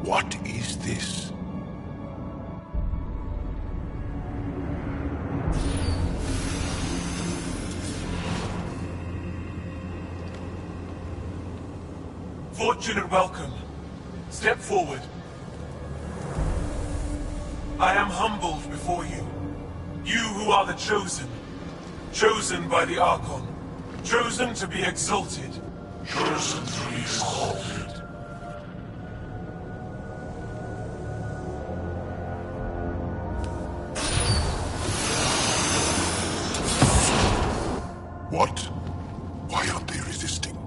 What is this? Fortune and welcome. Step forward. I am humbled before you. You who are the chosen. Chosen by the Archon. Chosen to be exalted. Chosen to be exalted. What? Why aren't they resisting?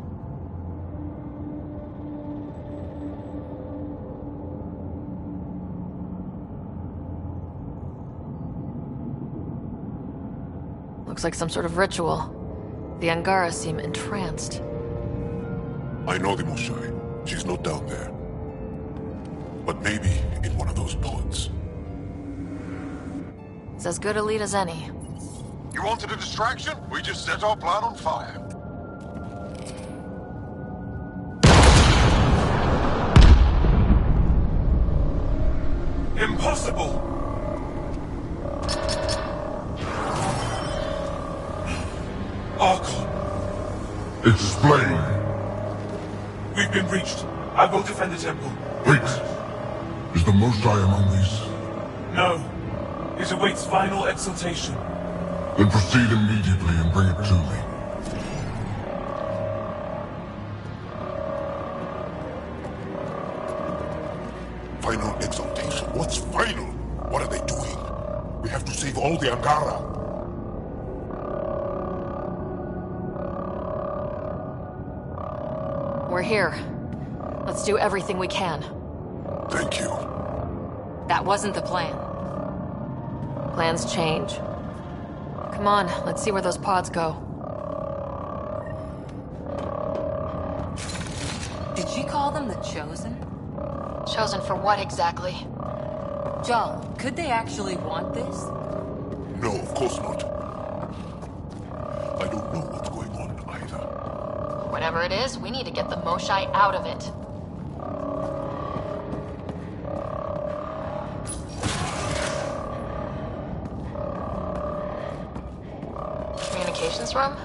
Looks like some sort of ritual. The Angara seem entranced. I know the Moshai. She's not down there. But maybe in one of those pods. It's as good a lead as any. You wanted a distraction? We just set our plan on fire. Impossible! Archon. Explain. We've been breached. I will defend the temple. Wait. Is the Moshai among these? No. It awaits final exaltation. Then proceed immediately and bring it to me. Final exaltation? What's final? What are they doing? We have to save all the Angara. We're here. Let's do everything we can. Thank you. That wasn't the plan. Plans change. Come on, let's see where those pods go. Did she call them the Chosen? Chosen for what exactly? Jal, could they actually want this? No, of course not. I don't know what's going on either. Whatever it is, we need to get the Moshai out of it. Communications room?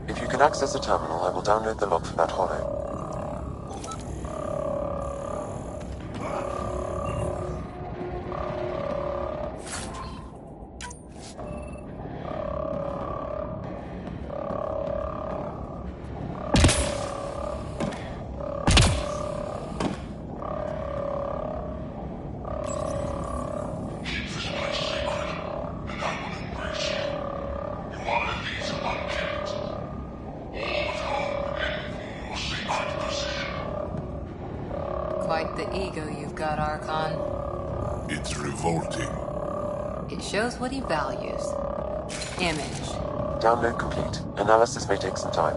If you can access the terminal, I will download the log for that holo. Keep this place sacred, and I will embrace you. You are elite unkept. All at home envy your sacred position. Quite the ego you've got, Archon. It's revolting. It shows what he values. Image. Download complete. Analysis may take some time.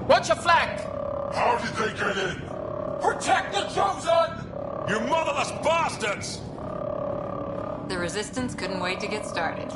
Watch your flank! How did they get in? Protect the Chosen! You motherless bastards! The Resistance couldn't wait to get started.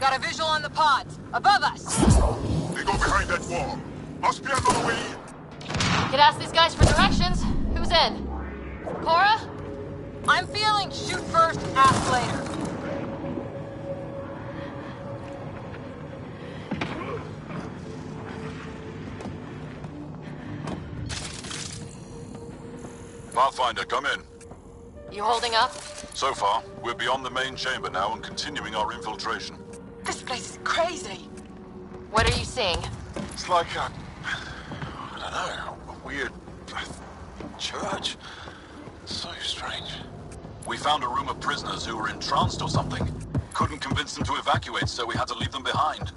Got a visual on the pods. Above us! They go behind that wall. Must be another way in. Could ask these guys for directions. Who's in? Cora? I'm feeling shoot first, ask later. Pathfinder, come in. You holding up? So far, we're beyond the main chamber now and continuing our infiltration. This place is crazy. What are you seeing? It's like I don't know, a weird church. So strange. We found a room of prisoners who were entranced or something. Couldn't convince them to evacuate, so we had to leave them behind.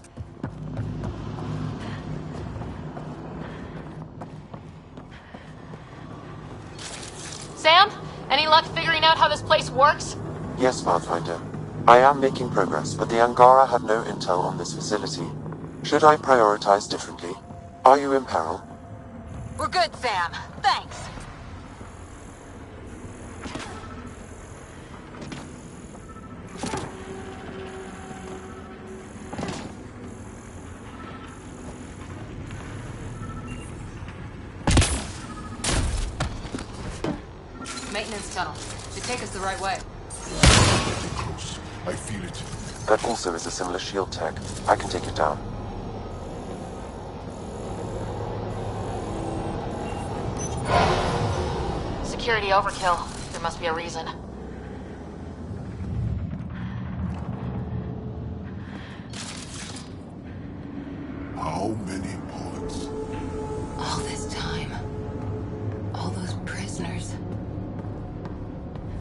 Sam? Any luck figuring out how this place works? Yes, Pathfinder. I am making progress, but the Angara have no intel on this facility. Should I prioritize differently? Are you in peril? We're good, Sam. Thanks. Maintenance tunnel. Should take us the right way. Too close. I feel it. That also is a similar shield tech. I can take it down. Security overkill. There must be a reason. How many pods? All this time. All those prisoners.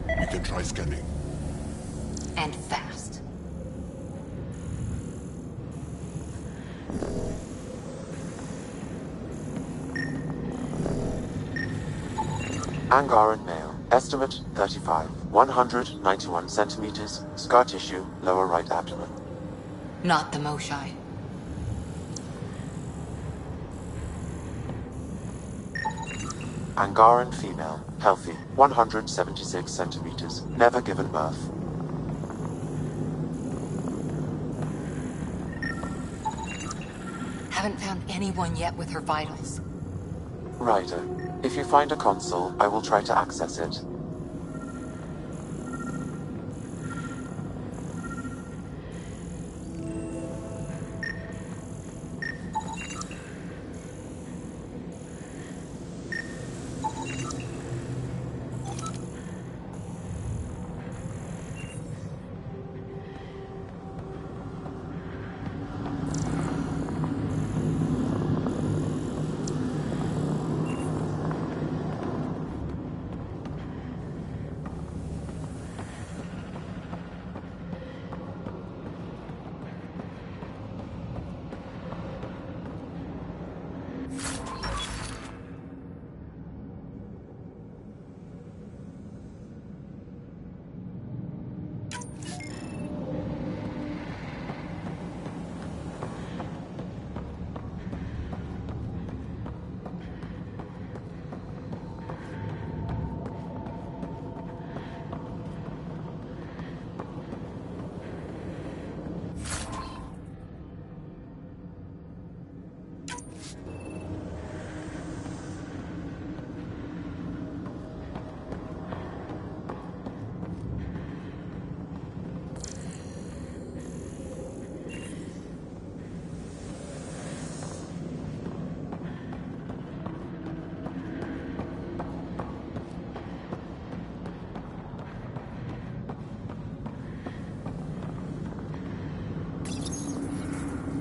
We can try scanning. And fast. Angaran male. Estimate 35. 191 centimeters. Scar tissue, lower right abdomen. Not the Moshai. Angaran female. Healthy. 176 centimeters. Never given birth. Haven't found anyone yet with her vitals. Ryder, if you find a console, I will try to access it.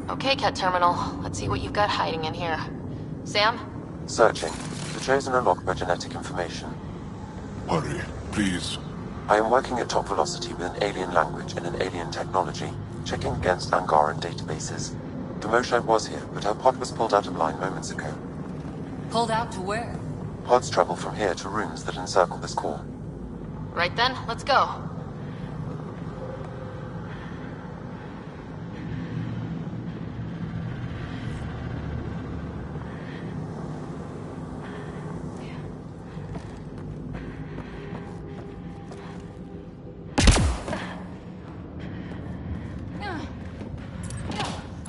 Okay, Cat Terminal. Let's see what you've got hiding in here. Sam? Searching. The Chosen unlocked by genetic information. Hurry, please. I am working at top velocity with an alien language and an alien technology, checking against Angaran databases. The Moshai was here, but her pod was pulled out of line moments ago. Pulled out to where? Pods travel from here to rooms that encircle this core. Right then, let's go.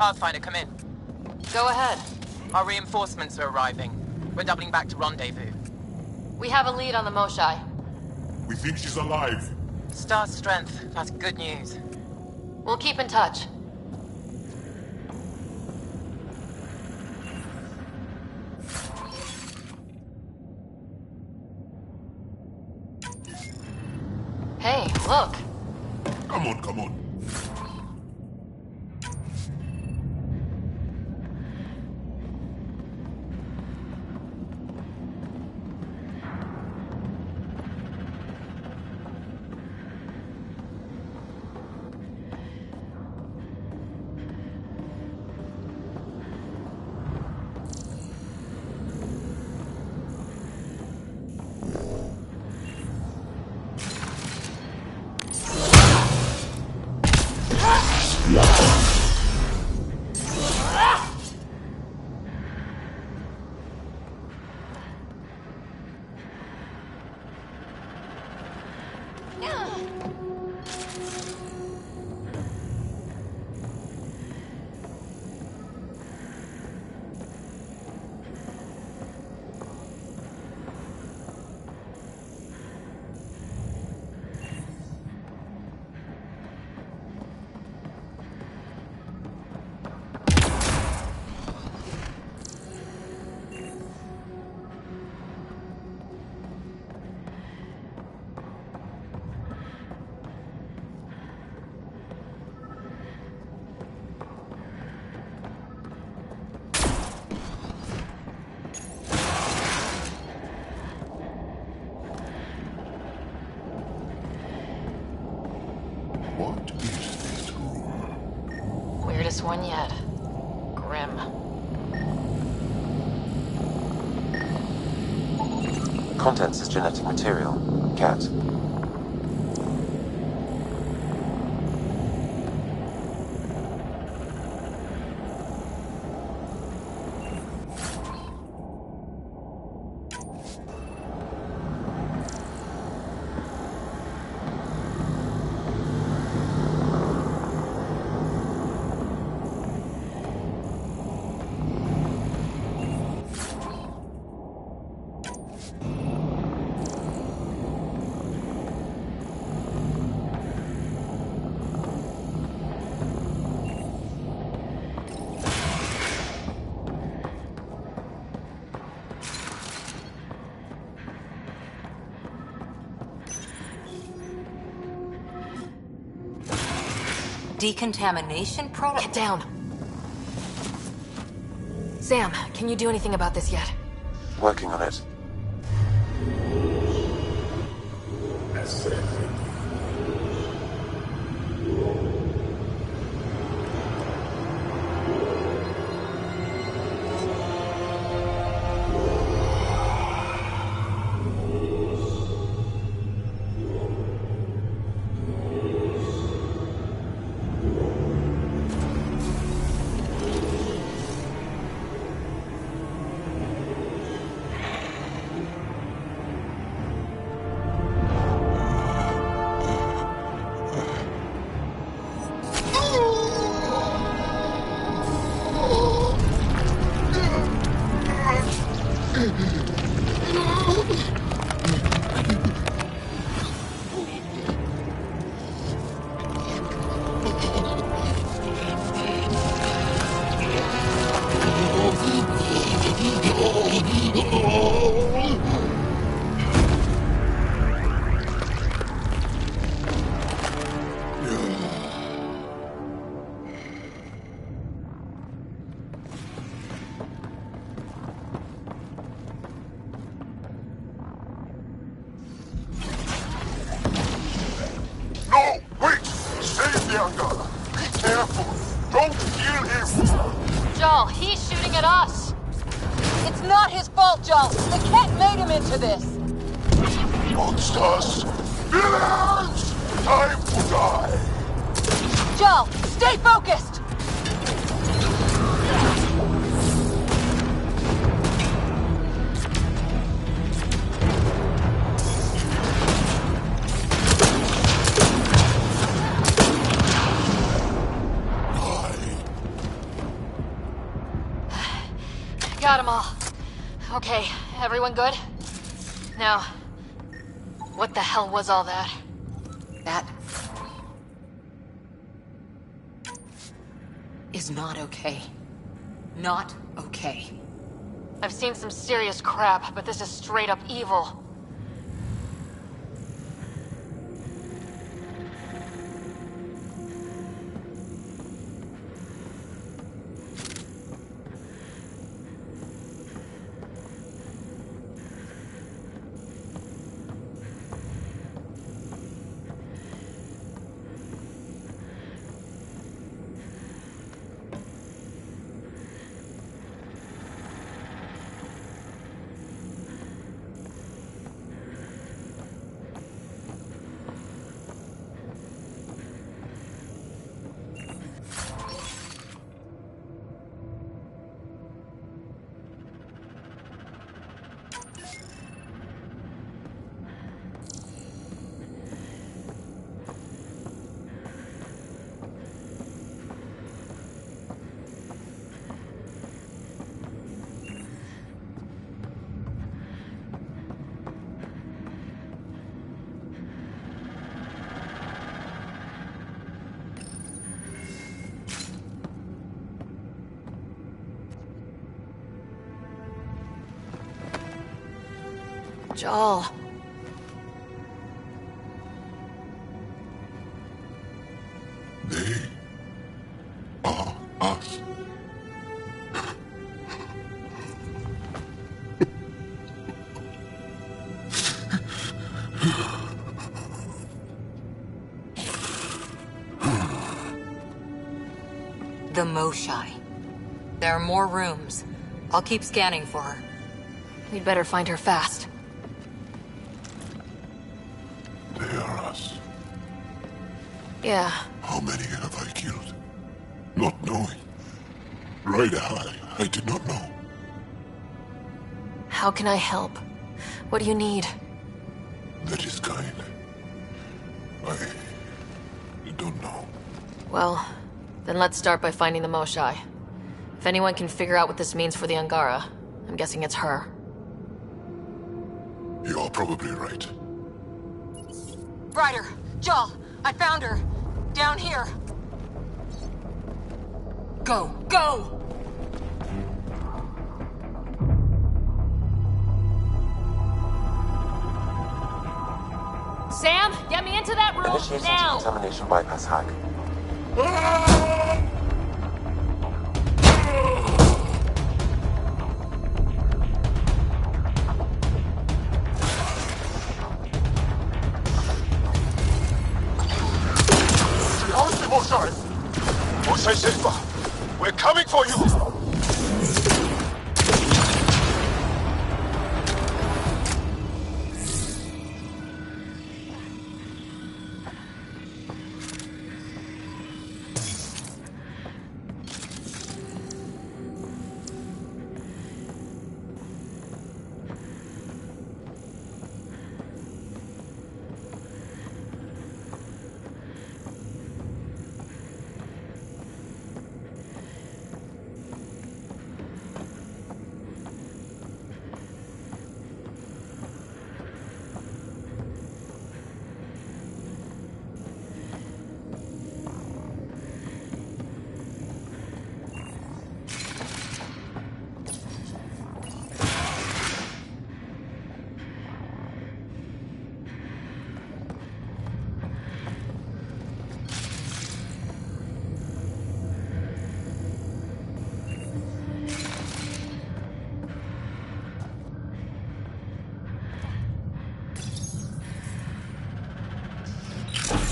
Pathfinder, come in. Go ahead. Our reinforcements are arriving. We're doubling back to rendezvous. We have a lead on the Moshai. We think she's alive. Star strength, that's good news. We'll keep in touch. Hey, look. Come on, come on. What is this room? Weirdest one yet. Grim. Contents is genetic material. Cat. Decontamination product? Get down. Sam, can you do anything about this yet? Working on it. No! Wait! Save the Angara! Be careful! Don't kill him! Joel, he's shooting at us! It's not his fault, Joel. The cat made him into this. Monsters! Villains! Time to die! Joel, stay focused! got them all. Okay, everyone good? Now, what the hell was all that? That is not okay. Not okay. I've seen some serious crap, but this is straight up evil. Joel. They are us. The Moshai. There are more rooms. I'll keep scanning for her. We'd better find her fast. They are us. Yeah. How many have I killed? Not knowing. Right, I did not know. How can I help? What do you need? That is kind. I don't know. Well, then let's start by finding the Moshai. If anyone can figure out what this means for the Angara, I'm guessing it's her. You are probably right. Ryder, Joel, I found her. Down here. Go! Go! Sam, get me into that room Initiating now! decontamination bypass hack. Mosai Silva, we're coming for you!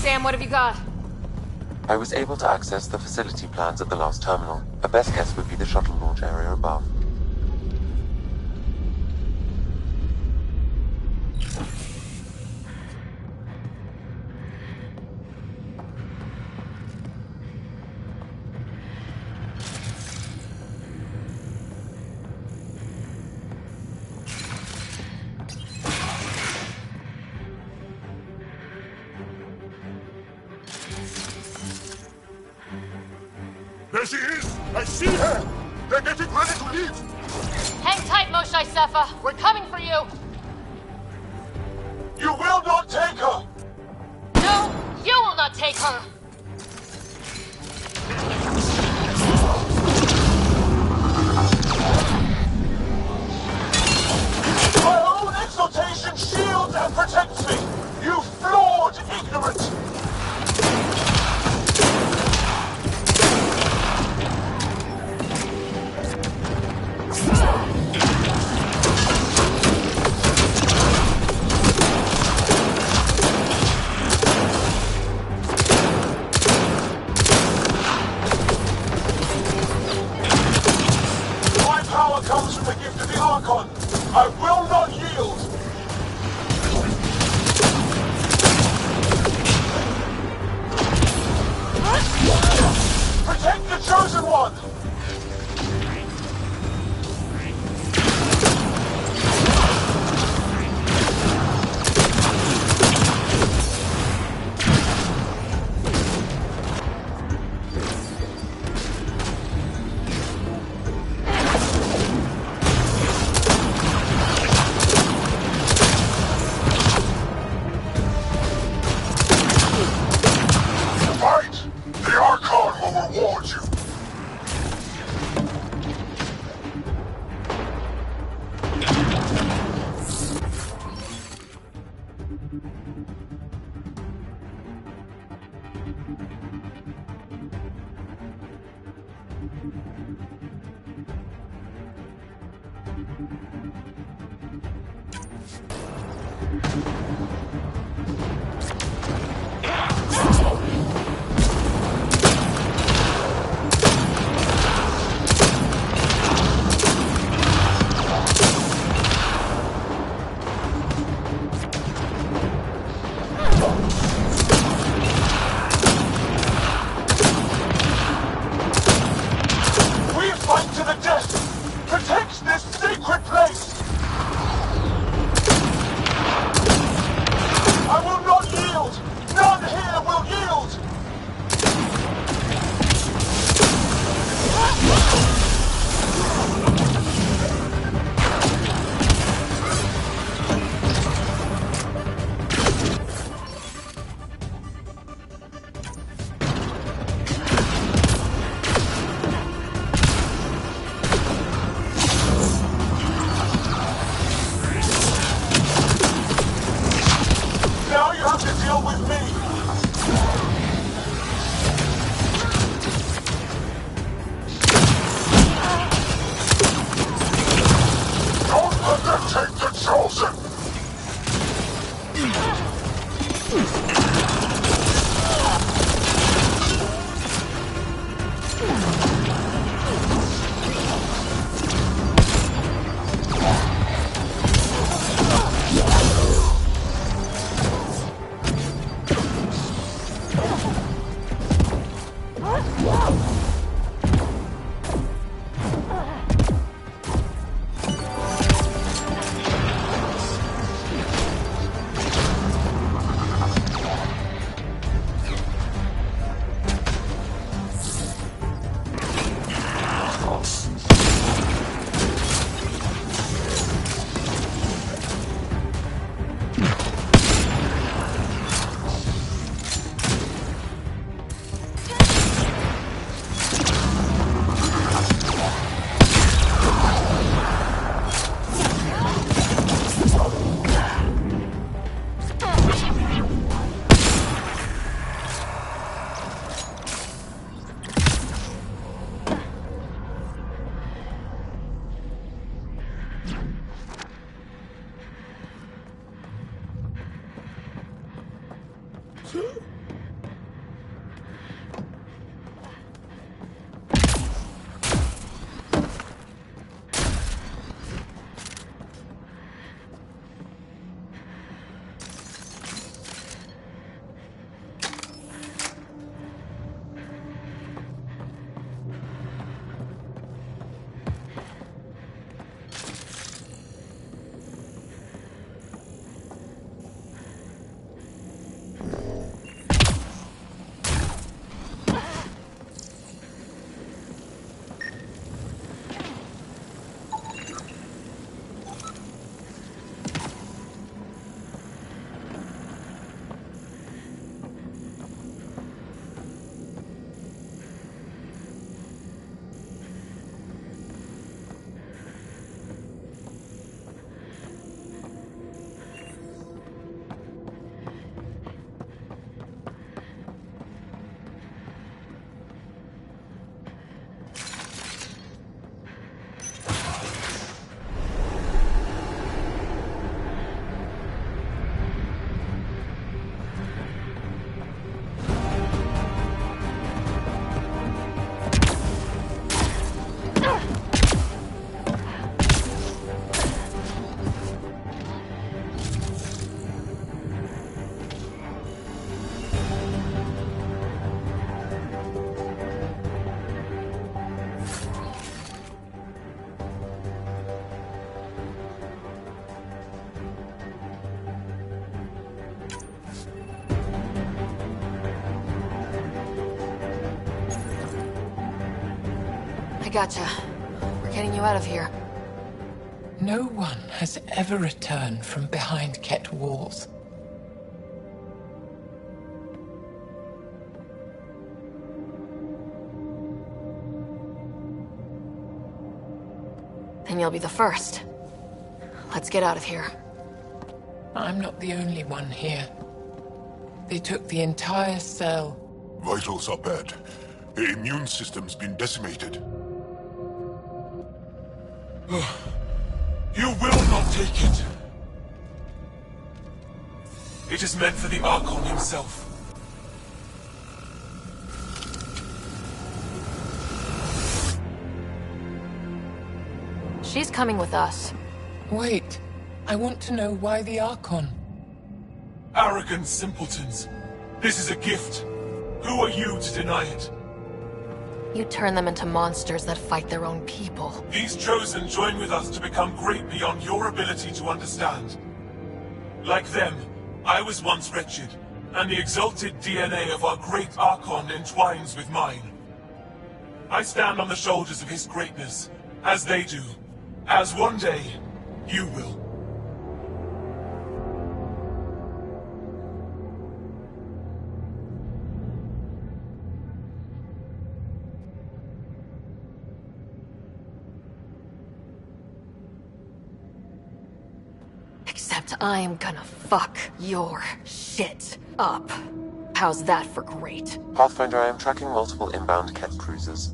Sam, what have you got? I was able to access the facility plans at the last terminal. A best guess would be the shuttle launch area above. There she is! I see her! They're getting ready to leave! Hang tight, Moshae Sepha. We're coming for you. You will not take her! No, you will not take her. My own exaltation shields and protects me! You flawed ignorant! My power comes from the gift of the Archon. I will not yield! Protect the Chosen One! Fight! The Archon will reward you! We fight to the death! Protect this sacred place! I will not yield! None here will yield! Now you have to deal with me! Don't let them take the Chosen! gotcha. We're getting you out of here. No one has ever returned from behind Ket walls. Then you'll be the first. Let's get out of here. I'm not the only one here. They took the entire cell. Vitals are bad. The immune system's been decimated. You will not take it. It is meant for the Archon himself. She's coming with us. Wait, I want to know why the Archon? Arrogant simpletons. This is a gift. Who are you to deny it? You turn them into monsters that fight their own people. These Chosen join with us to become great beyond your ability to understand. Like them, I was once wretched, and the exalted DNA of our great Archon entwines with mine. I stand on the shoulders of his greatness, as they do, as one day, you will. Except I'm gonna fuck your shit up. How's that for great? Pathfinder, I am tracking multiple inbound Ket cruisers.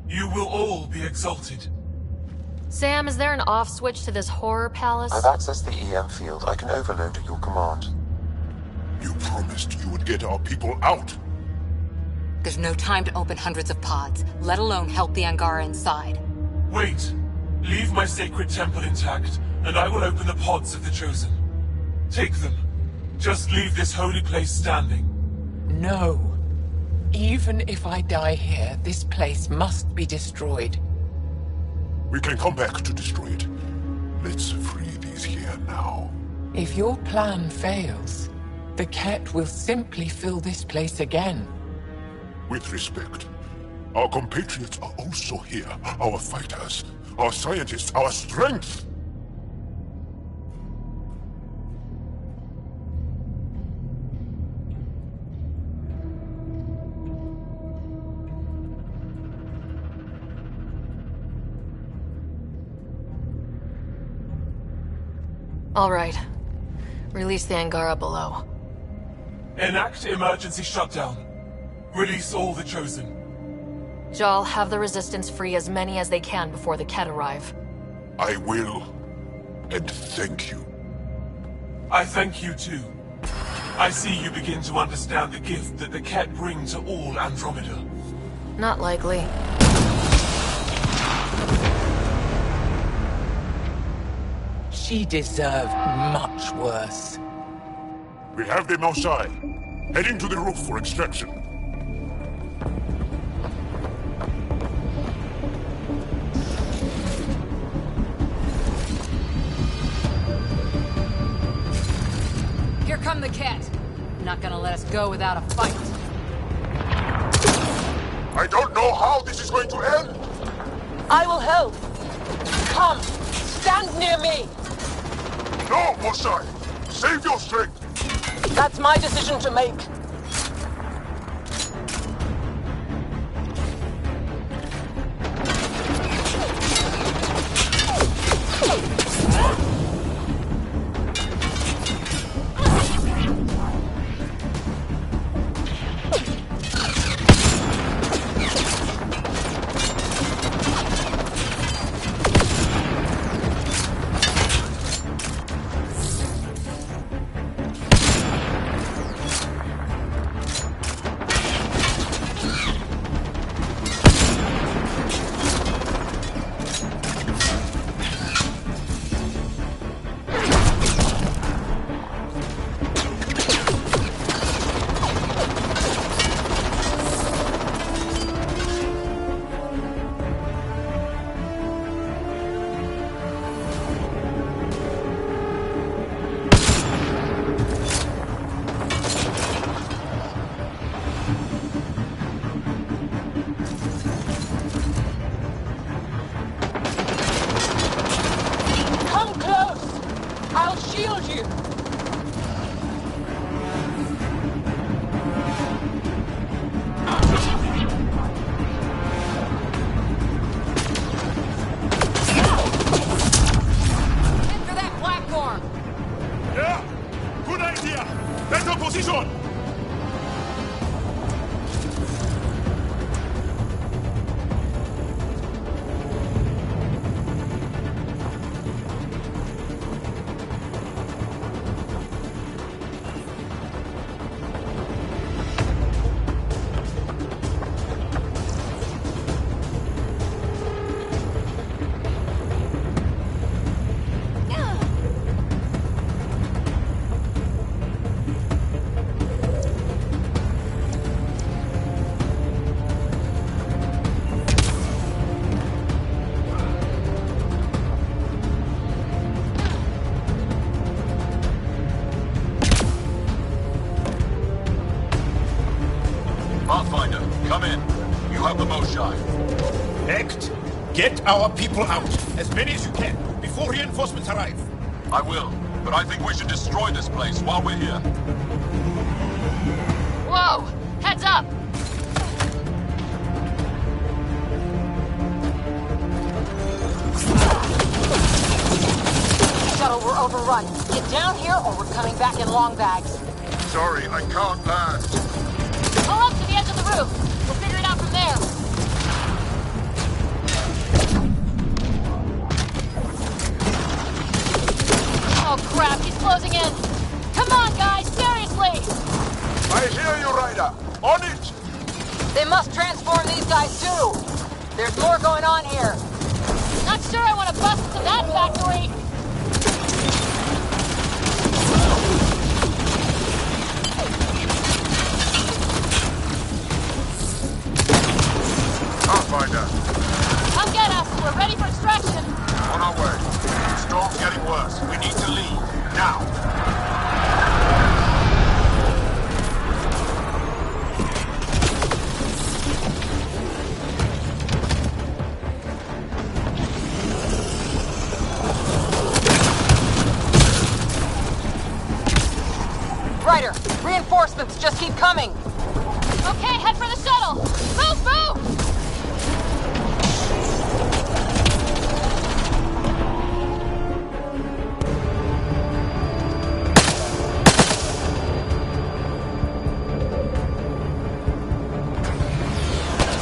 You will all be exalted. Sam, is there an off switch to this horror palace? I've accessed the EM field. I can overload at your command. You promised you would get our people out. There's no time to open hundreds of pods, let alone help the Angara inside. Wait. Leave my sacred temple intact, and I will open the pods of the Chosen. Take them. Just leave this holy place standing. No. Even if I die here, this place must be destroyed. We can come back to destroy it. Let's free these here now. If your plan fails, the Ket will simply fill this place again. With respect, our compatriots are also here. Our fighters, our scientists, our strength. All right. Release the Angara below. Enact emergency shutdown. Release all the Chosen. Jal, have the Resistance free as many as they can before the Ket arrive. I will. And thank you. I thank you too. I see you begin to understand the gift that the Ket bring to all Andromeda. Not likely. She deserved much worse. We have them outside. Heading to the roof for extraction. Here come the Ket. Not gonna let us go without a fight. I don't know how this is going to end. I will help. Come, stand near me. No, Mosai! Save your strength! That's my decision to make. I'll shield you! Enter that platform! Yeah! Good idea! Better position! Pathfinder, come in. You have the Moshai. Act. Get our people out. As many as you can, before reinforcements arrive. I will, but I think we should destroy this place while we're here. Whoa! Heads up! Shuttle, we're overrun. Get down here or we're coming back in long bags. Sorry, I can't land. Pull up to the edge of the roof. We'll figure it out from there. Oh crap, he's closing in. Come on, guys, seriously! I hear you, Ryder. On it! They must transform these guys too. There's more going on here. Not sure I want to bust into that factory. Pathfinder, Come get us. We're ready for extraction. on our way. Storm's getting worse. We need to leave. Now. Ryder, reinforcements just keep coming. Okay, head for the shuttle. Move, move!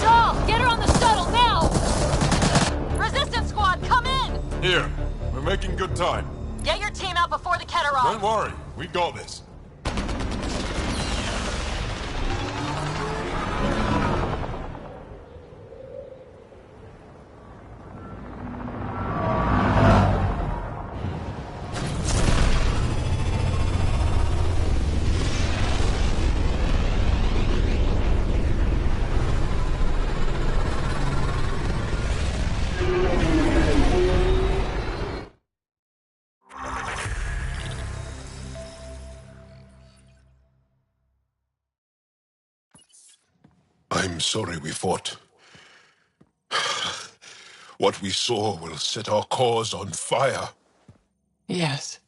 Shaw, get her on the shuttle now! Resistance squad, come in! Here. We're making good time. Get your team out before the Ket Don't arrive. worry. We got this. I'm sorry we fought. What we saw will set our cause on fire. Yes.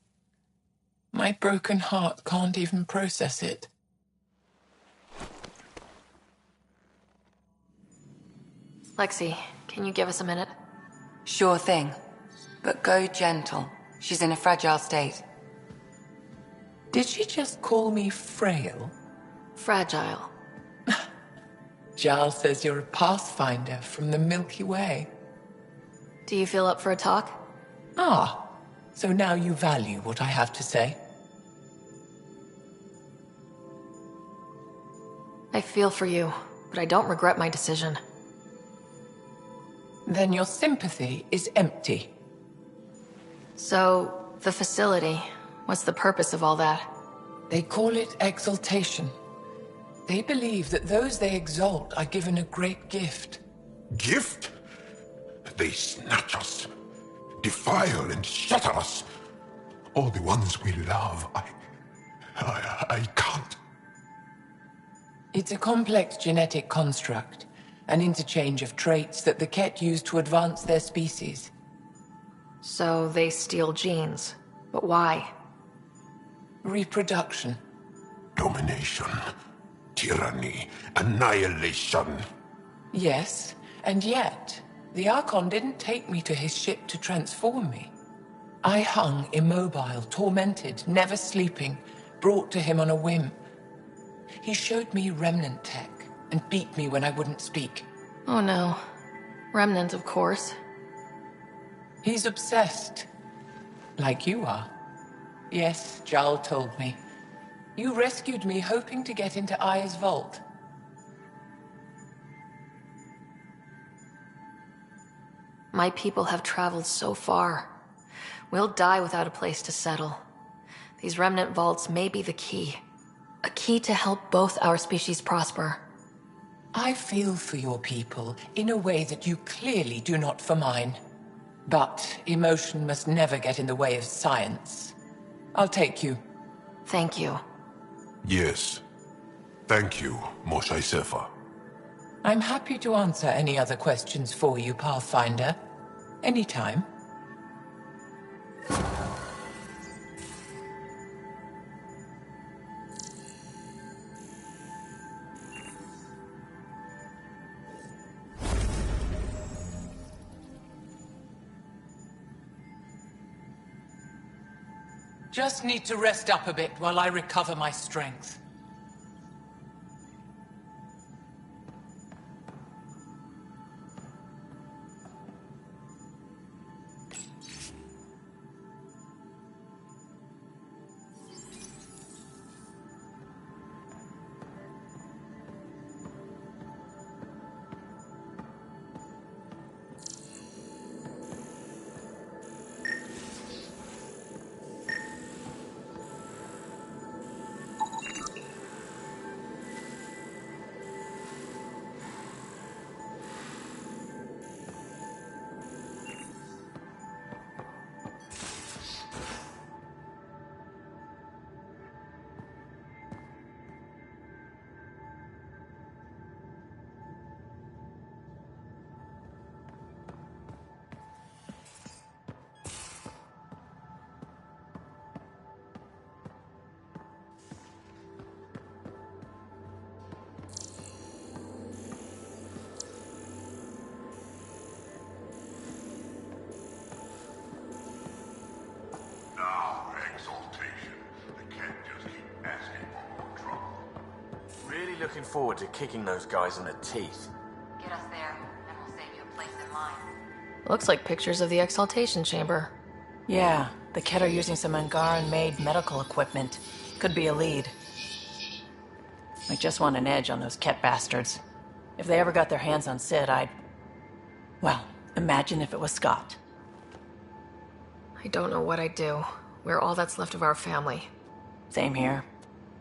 My broken heart can't even process it. Lexi, can you give us a minute? Sure thing. But go gentle. She's in a fragile state. Did she just call me frail? Fragile. Giles says you're a pathfinder from the Milky Way. Do you feel up for a talk? Ah, so now you value what I have to say. I feel for you, but I don't regret my decision. Then your sympathy is empty. So, the facility, what's the purpose of all that? They call it exaltation. They believe that those they exalt are given a great gift. Gift? They snatch us, defile and shatter us. All the ones we love. I can't. It's a complex genetic construct, an interchange of traits that the Ket use to advance their species. So they steal genes. But why? Reproduction. Domination. Tyranny. Annihilation. Yes, and yet, the Archon didn't take me to his ship to transform me. I hung immobile, tormented, never sleeping, brought to him on a whim. He showed me remnant tech and beat me when I wouldn't speak. Oh no. Remnant, of course. He's obsessed. Like you are. Yes, Jarl told me. You rescued me hoping to get into Aya's vault. My people have traveled so far. We'll die without a place to settle. These remnant vaults may be the key. A key to help both our species prosper. I feel for your people in a way that you clearly do not for mine. But emotion must never get in the way of science. I'll take you. Thank you. Yes. Thank you, Moshae Sefa. I'm happy to answer any other questions for you, Pathfinder. Anytime. Just need to rest up a bit while I recover my strength. Looking forward to kicking those guys in the teeth. Get us there, and we'll save you a place in line. Looks like pictures of the Exaltation Chamber. Yeah, the Ket are using some Angaran-made medical equipment. Could be a lead. I just want an edge on those Ket bastards. If they ever got their hands on Sid, I'd... Well, imagine if it was Scott. I don't know what I'd do. We're all that's left of our family. Same here.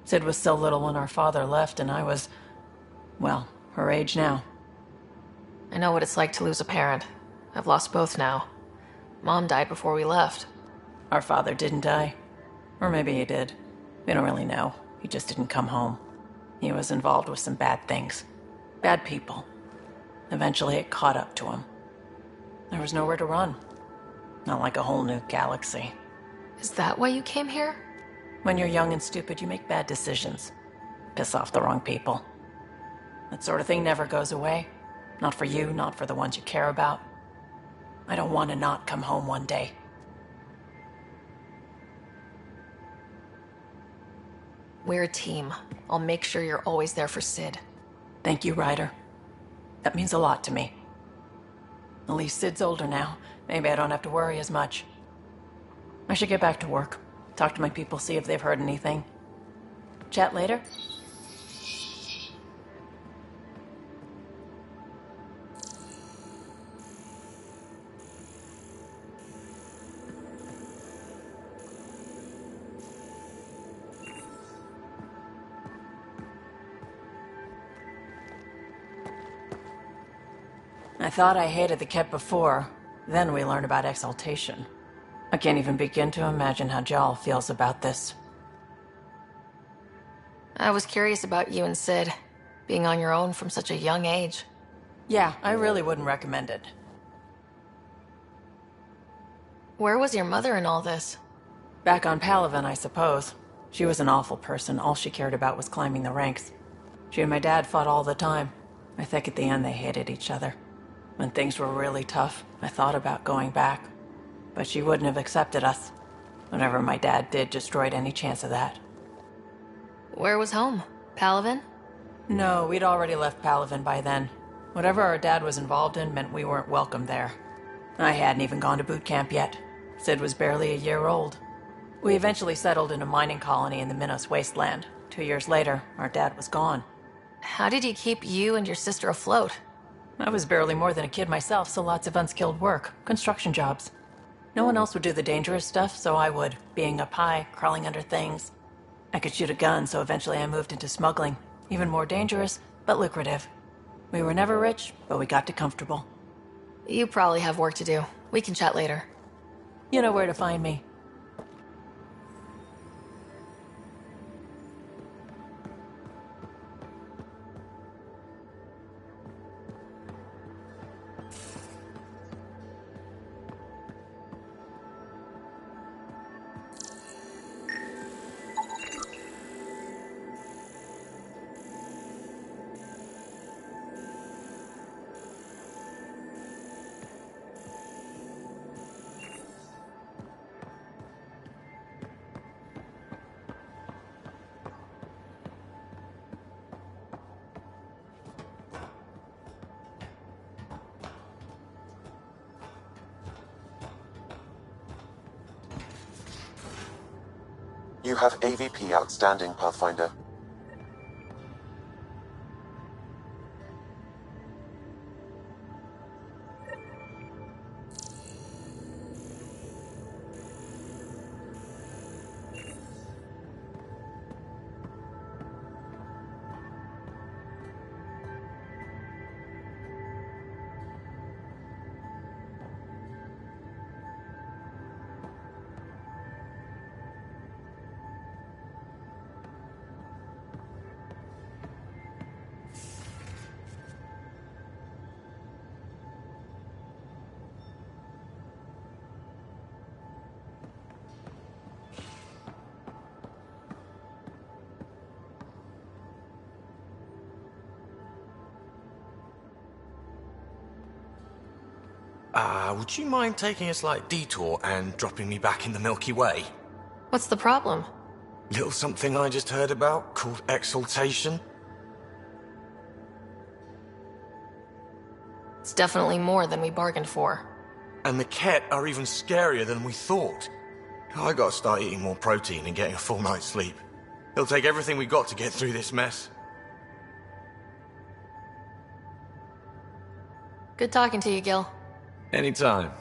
Sid was so little when our father left, and I was... well, her age now. I know what it's like to lose a parent. I've lost both now. Mom died before we left. Our father didn't die. Or maybe he did. We don't really know. He just didn't come home. He was involved with some bad things. Bad people. Eventually it caught up to him. There was nowhere to run. Not like a whole new galaxy. Is that why you came here? When you're young and stupid, you make bad decisions. Piss off the wrong people. That sort of thing never goes away. Not for you, not for the ones you care about. I don't want to not come home one day. We're a team. I'll make sure you're always there for Sid. Thank you, Ryder. That means a lot to me. At least Sid's older now. Maybe I don't have to worry as much. I should get back to work. Talk to my people, see if they've heard anything. Chat later? I thought I hated the Ket before. Then we learned about exaltation. I can't even begin to imagine how Jal feels about this. I was curious about you and Sid, being on your own from such a young age. Yeah, I really wouldn't recommend it. Where was your mother in all this? Back on Palaven, I suppose. She was an awful person. All she cared about was climbing the ranks. She and my dad fought all the time. I think at the end they hated each other. When things were really tough, I thought about going back. But she wouldn't have accepted us. Whatever my dad did destroyed any chance of that. Where was home? Palaven? No, we'd already left Palaven by then. Whatever our dad was involved in meant we weren't welcome there. I hadn't even gone to boot camp yet. Sid was barely a year old. We eventually settled in a mining colony in the Minos wasteland. 2 years later, our dad was gone. How did he keep you and your sister afloat? I was barely more than a kid myself, so lots of unskilled work. Construction jobs. No one else would do the dangerous stuff, so I would. Being up high, crawling under things. I could shoot a gun, so eventually I moved into smuggling. Even more dangerous, but lucrative. We were never rich, but we got to comfortable. You probably have work to do. We can chat later. You know where to find me. You have AVP outstanding, Pathfinder. Would you mind taking a slight detour and dropping me back in the Milky Way? What's the problem? Little something I just heard about called exaltation. It's definitely more than we bargained for. And the Ket are even scarier than we thought. I gotta start eating more protein and getting a full night's sleep. It'll take everything we got to get through this mess. Good talking to you, Gil. Anytime.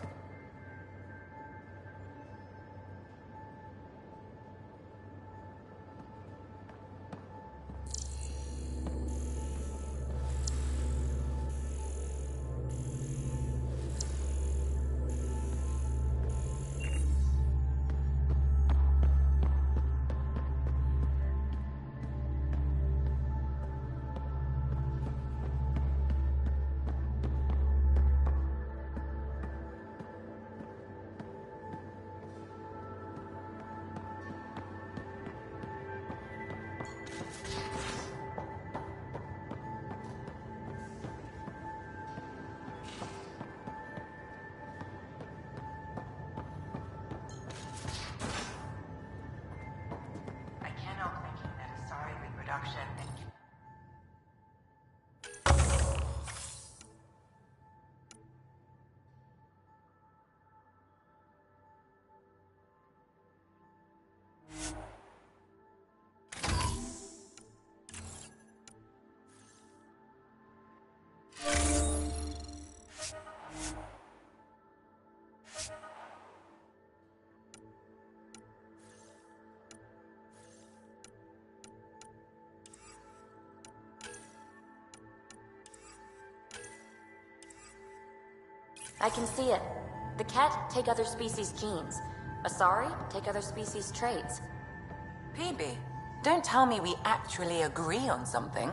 I can see it. The Ket take other species' genes. Asari take other species' traits. PB, don't tell me we actually agree on something.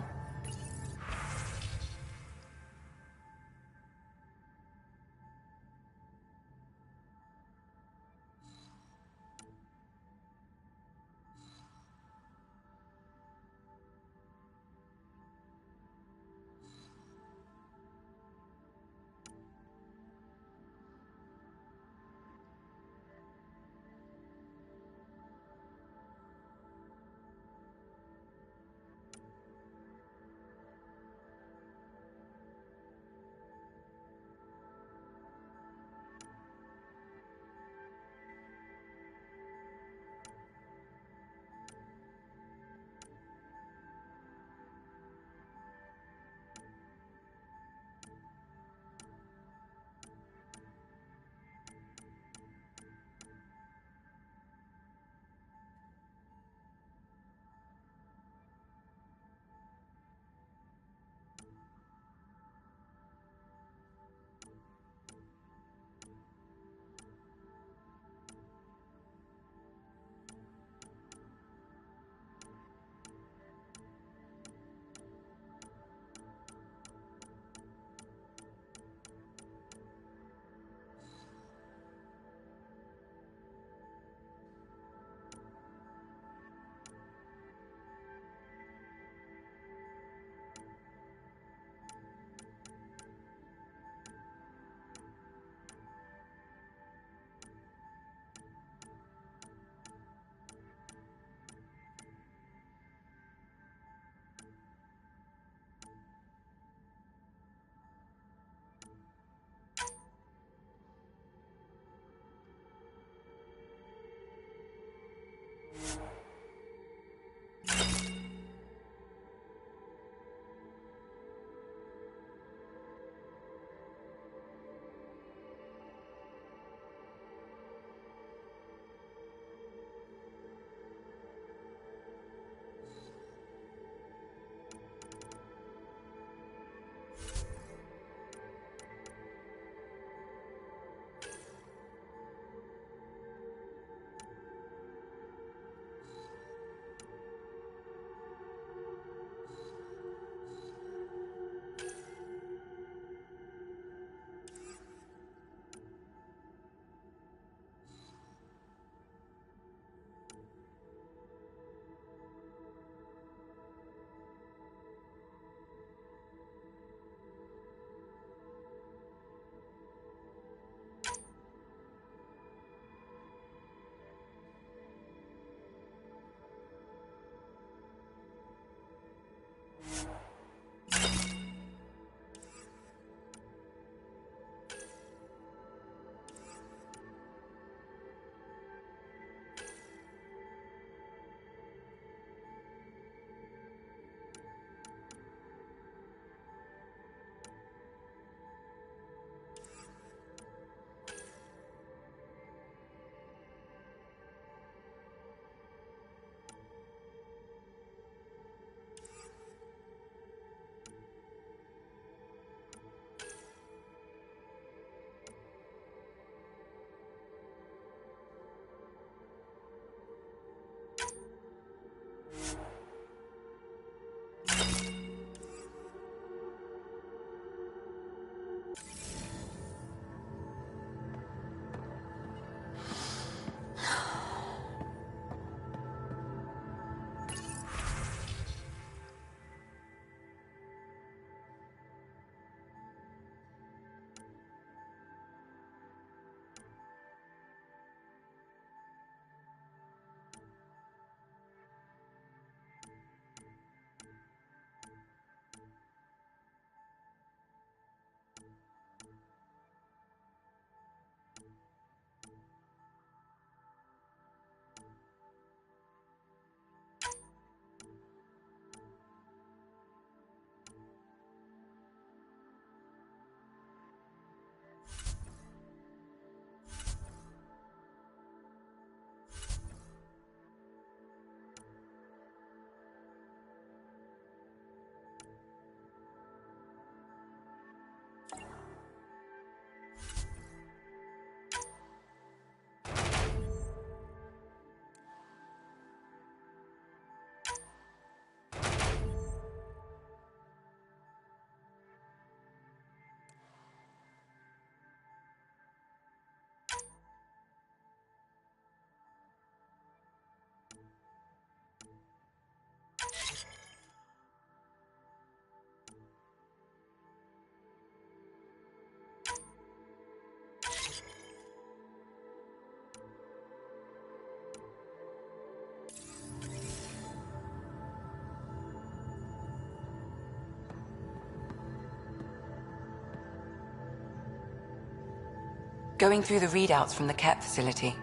going through the readouts from the Ket facility.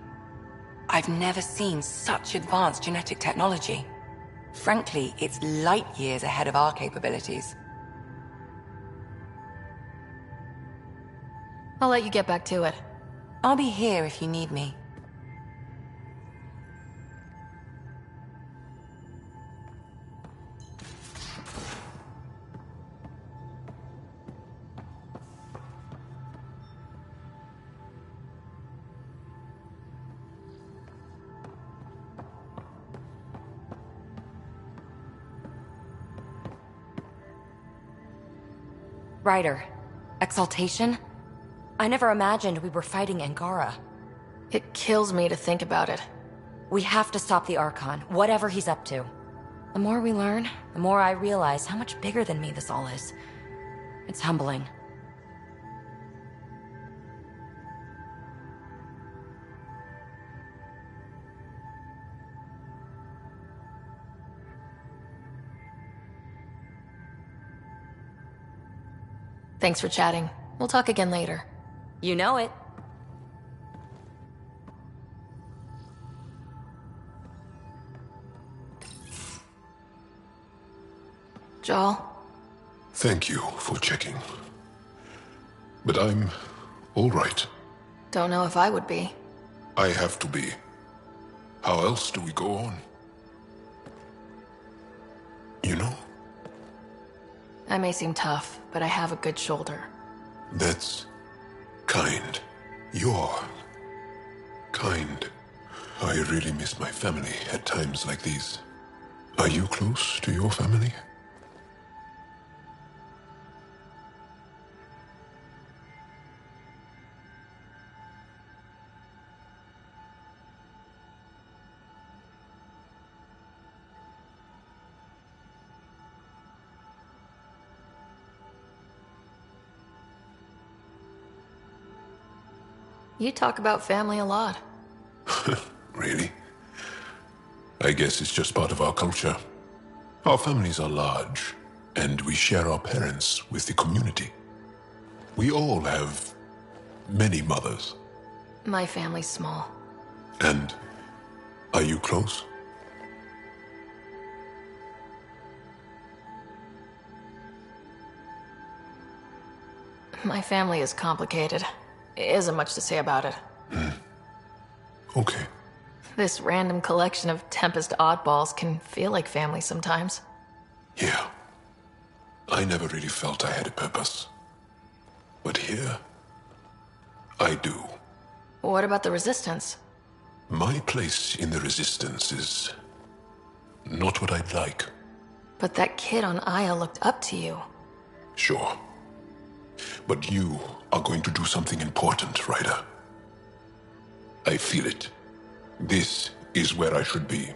I've never seen such advanced genetic technology. Frankly, it's light years ahead of our capabilities. I'll let you get back to it. I'll be here if you need me. Ryder, exaltation? I never imagined we were fighting Angara. It kills me to think about it. We have to stop the Archon, whatever he's up to. The more we learn, the more I realize how much bigger than me this all is. It's humbling. Thanks for chatting. We'll talk again later. You know it. Joel? Thank you for checking. But I'm all right. Don't know if I would be. I have to be. How else do we go on? You know? I may seem tough, but I have a good shoulder. That's kind. You're kind. I really miss my family at times like these. Are you close to your family? You talk about family a lot. Really? I guess it's just part of our culture. Our families are large, and we share our parents with the community. We all have many mothers. My family's small. And are you close? My family is complicated. Isn't much to say about it. Okay. This random collection of Tempest oddballs can feel like family sometimes. Yeah. I never really felt I had a purpose. But here, I do. What about the Resistance? My place in the Resistance is not what I'd like. But that kid on Aya looked up to you. Sure. But you are going to do something important, Ryder. I feel it. This is where I should be.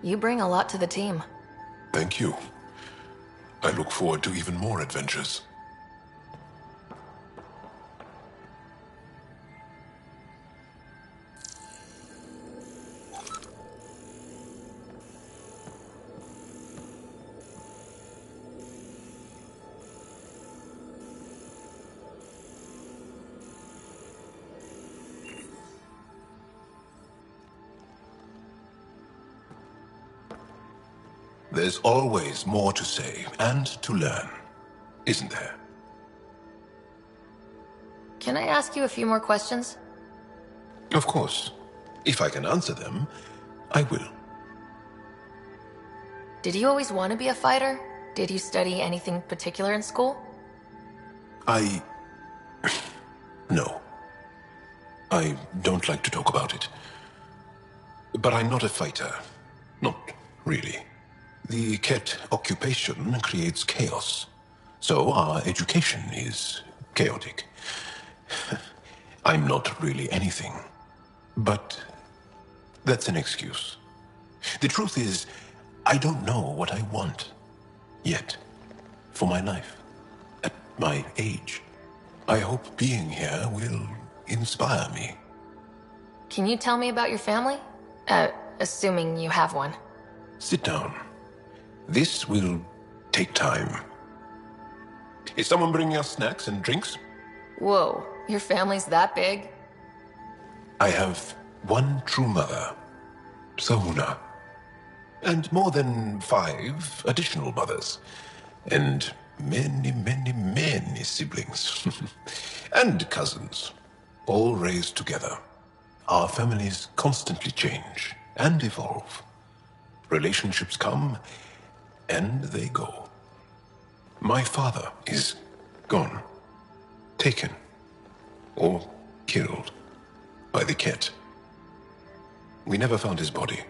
You bring a lot to the team. Thank you. I look forward to even more adventures. There's always more to say and to learn, isn't there? Can I ask you a few more questions? Of course. If I can answer them, I will. Did you always want to be a fighter? Did you study anything particular in school? No. I don't like to talk about it. But I'm not a fighter. Not really. The Ket occupation creates chaos. So our education is chaotic. I'm not really anything. But that's an excuse. The truth is, I don't know what I want. Yet. For my life. At my age. I hope being here will inspire me. Can you tell me about your family? Assuming you have one. Sit down. This will take time. Is someone bringing us snacks and drinks? Whoa, your family's that big? I have one true mother, Sahuna, and more than 5 additional mothers, and many siblings, and cousins, all raised together. Our families constantly change and evolve. Relationships come and they go. My father is gone, taken, or killed by the Ket. We never found his body.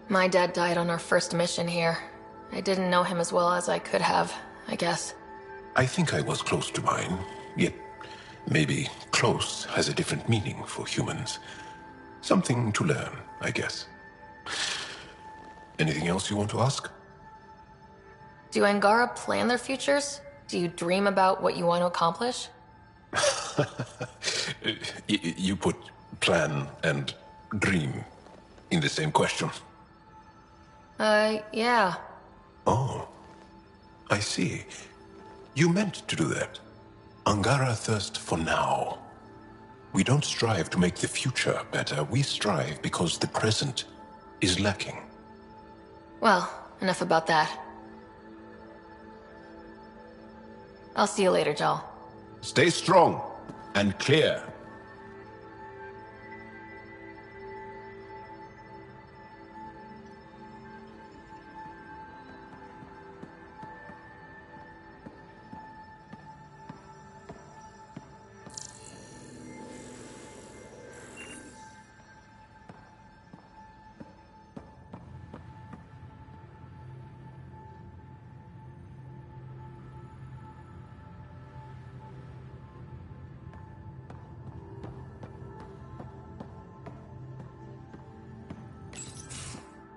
My dad died on our first mission here. I didn't know him as well as I could have, I guess. I think I was close to mine, yet maybe close has a different meaning for humans. Something to learn, I guess. Anything else you want to ask? Do Angara plan their futures? Do you dream about what you want to accomplish? You put plan and dream in the same question. Yeah. Oh, I see. You meant to do that. Angara thirst for now. We don't strive to make the future better. We strive because the present is lacking. Well, enough about that. I'll see you later, Jal. Stay strong and clear.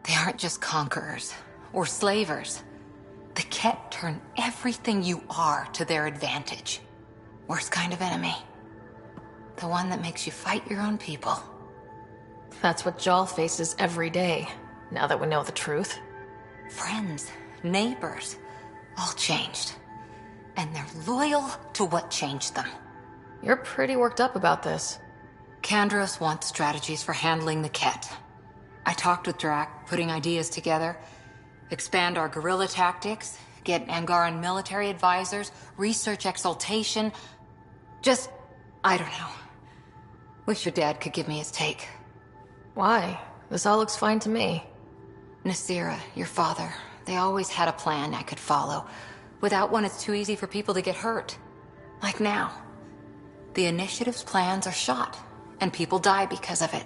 They aren't just conquerors or slavers. The Ket turn everything you are to their advantage. Worst kind of enemy. The one that makes you fight your own people. That's what Jal faces every day, now that we know the truth. Friends, neighbors, all changed. And they're loyal to what changed them. You're pretty worked up about this. Kandros wants strategies for handling the Ket. I talked with Drac, putting ideas together. Expand our guerrilla tactics, get Angaran military advisors, research exaltation. Just, I don't know. Wish your dad could give me his take. Why? This all looks fine to me. Nasira, your father, they always had a plan I could follow. Without one, it's too easy for people to get hurt. Like now. The Initiative's plans are shot, and people die because of it.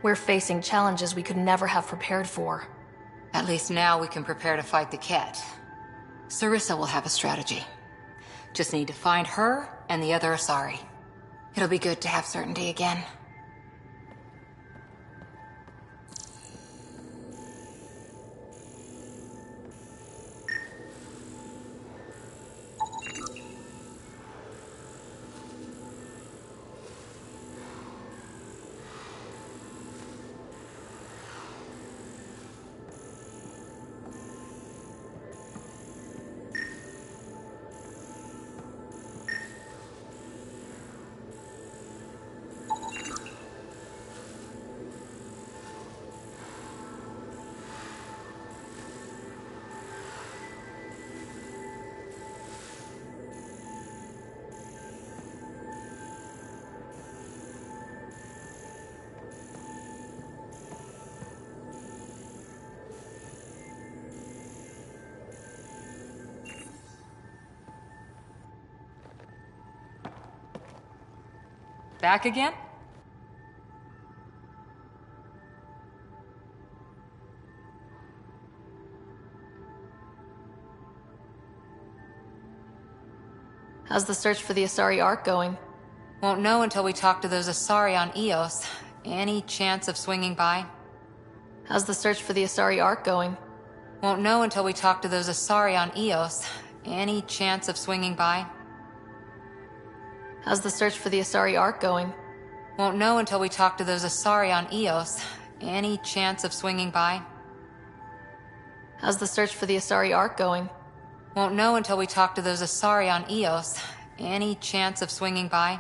We're facing challenges we could never have prepared for. At least now we can prepare to fight the Ket. Sarissa will have a strategy. Just need to find her and the other Asari. It'll be good to have certainty again. Back again? How's the search for the Asari Ark going? Won't know until we talk to those Asari on Eos. Any chance of swinging by? How's the search for the Asari Ark going? Won't know until we talk to those Asari on Eos. Any chance of swinging by? How's the search for the Asari Ark going? Won't know until we talk to those Asari on Eos. Any chance of swinging by? How's the search for the Asari Ark going? Won't know until we talk to those Asari on Eos. Any chance of swinging by?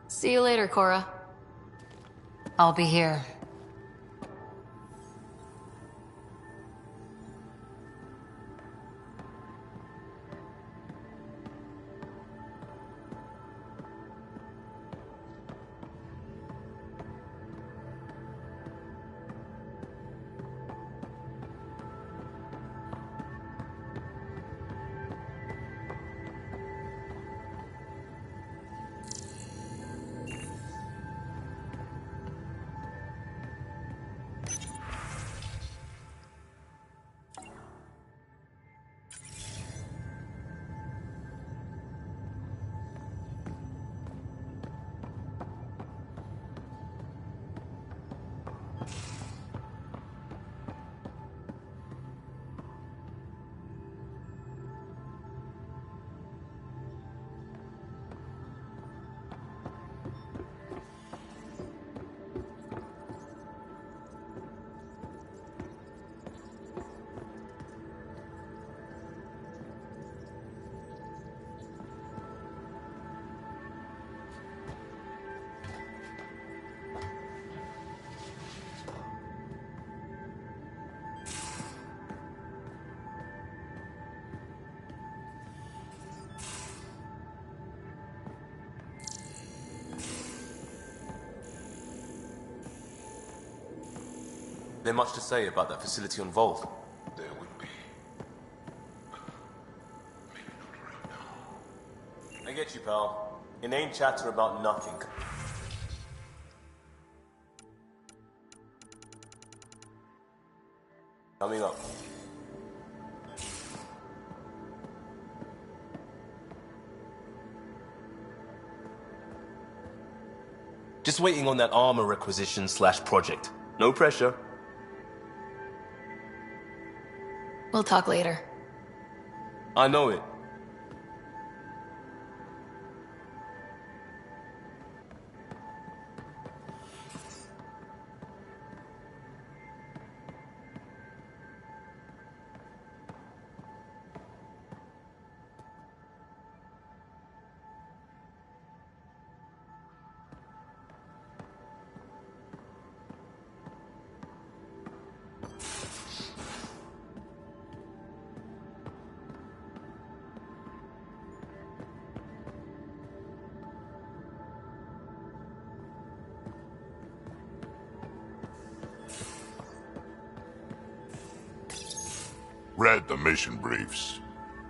See you later, Cora. I'll be here. There much to say about that facility on Volt? There would be. But maybe not right now. I get you, pal. Inane chatter about nothing. Coming up. Just waiting on that armor requisition / project. No pressure. We'll talk later. I know it. Read the mission briefs.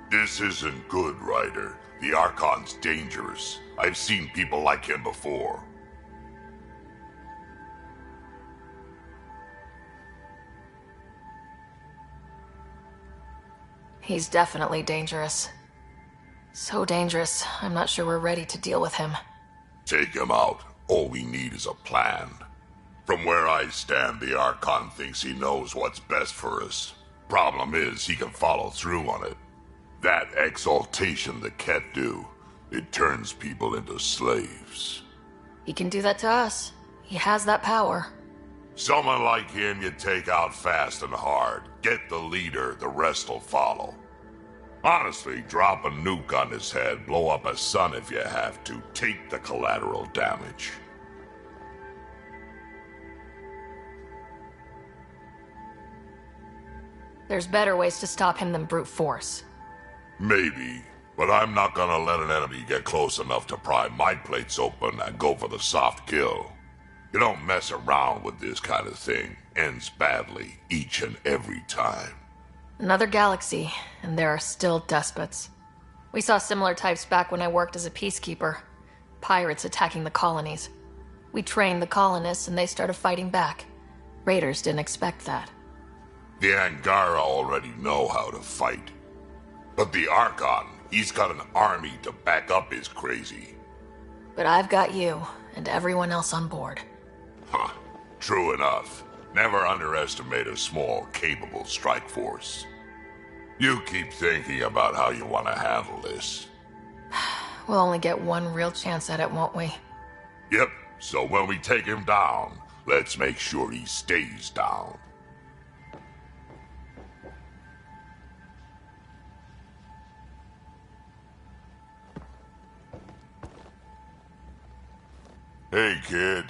This isn't good, Ryder. The Archon's dangerous. I've seen people like him before. He's definitely dangerous. So dangerous, I'm not sure we're ready to deal with him. Take him out. All we need is a plan. From where I stand, the Archon thinks he knows what's best for us. Problem is, he can follow through on it. That exaltation the Ket do, it turns people into slaves. He can do that to us. He has that power. Someone like him you take out fast and hard. Get the leader, the rest will follow. Honestly, drop a nuke on his head, blow up a sun if you have to. Take the collateral damage. There's better ways to stop him than brute force. Maybe, but I'm not gonna let an enemy get close enough to pry my plates open and go for the soft kill. You don't mess around with this kind of thing. Ends badly, each and every time. Another galaxy, and there are still despots. We saw similar types back when I worked as a peacekeeper. Pirates attacking the colonies. We trained the colonists and they started fighting back. Raiders didn't expect that. The Angara already know how to fight. But the Archon, He's got an army to back up his crazy. But I've got you, and everyone else on board. Huh. True enough. Never underestimate a small, capable strike force. You keep thinking about how you want to handle this. We'll only get one real chance at it, won't we? Yep, so when we take him down, let's make sure he stays down. Hey, kid.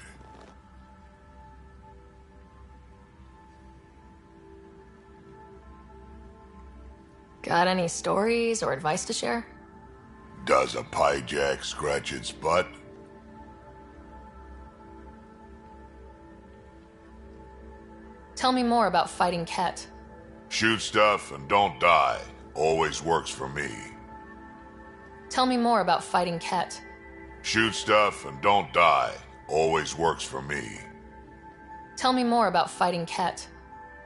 Got any stories or advice to share? Does a pie jack scratch its butt? Tell me more about fighting Ket. Shoot stuff and don't die. Always works for me. Tell me more about fighting Ket. Shoot stuff and don't die. Always works for me. Tell me more about fighting Ket.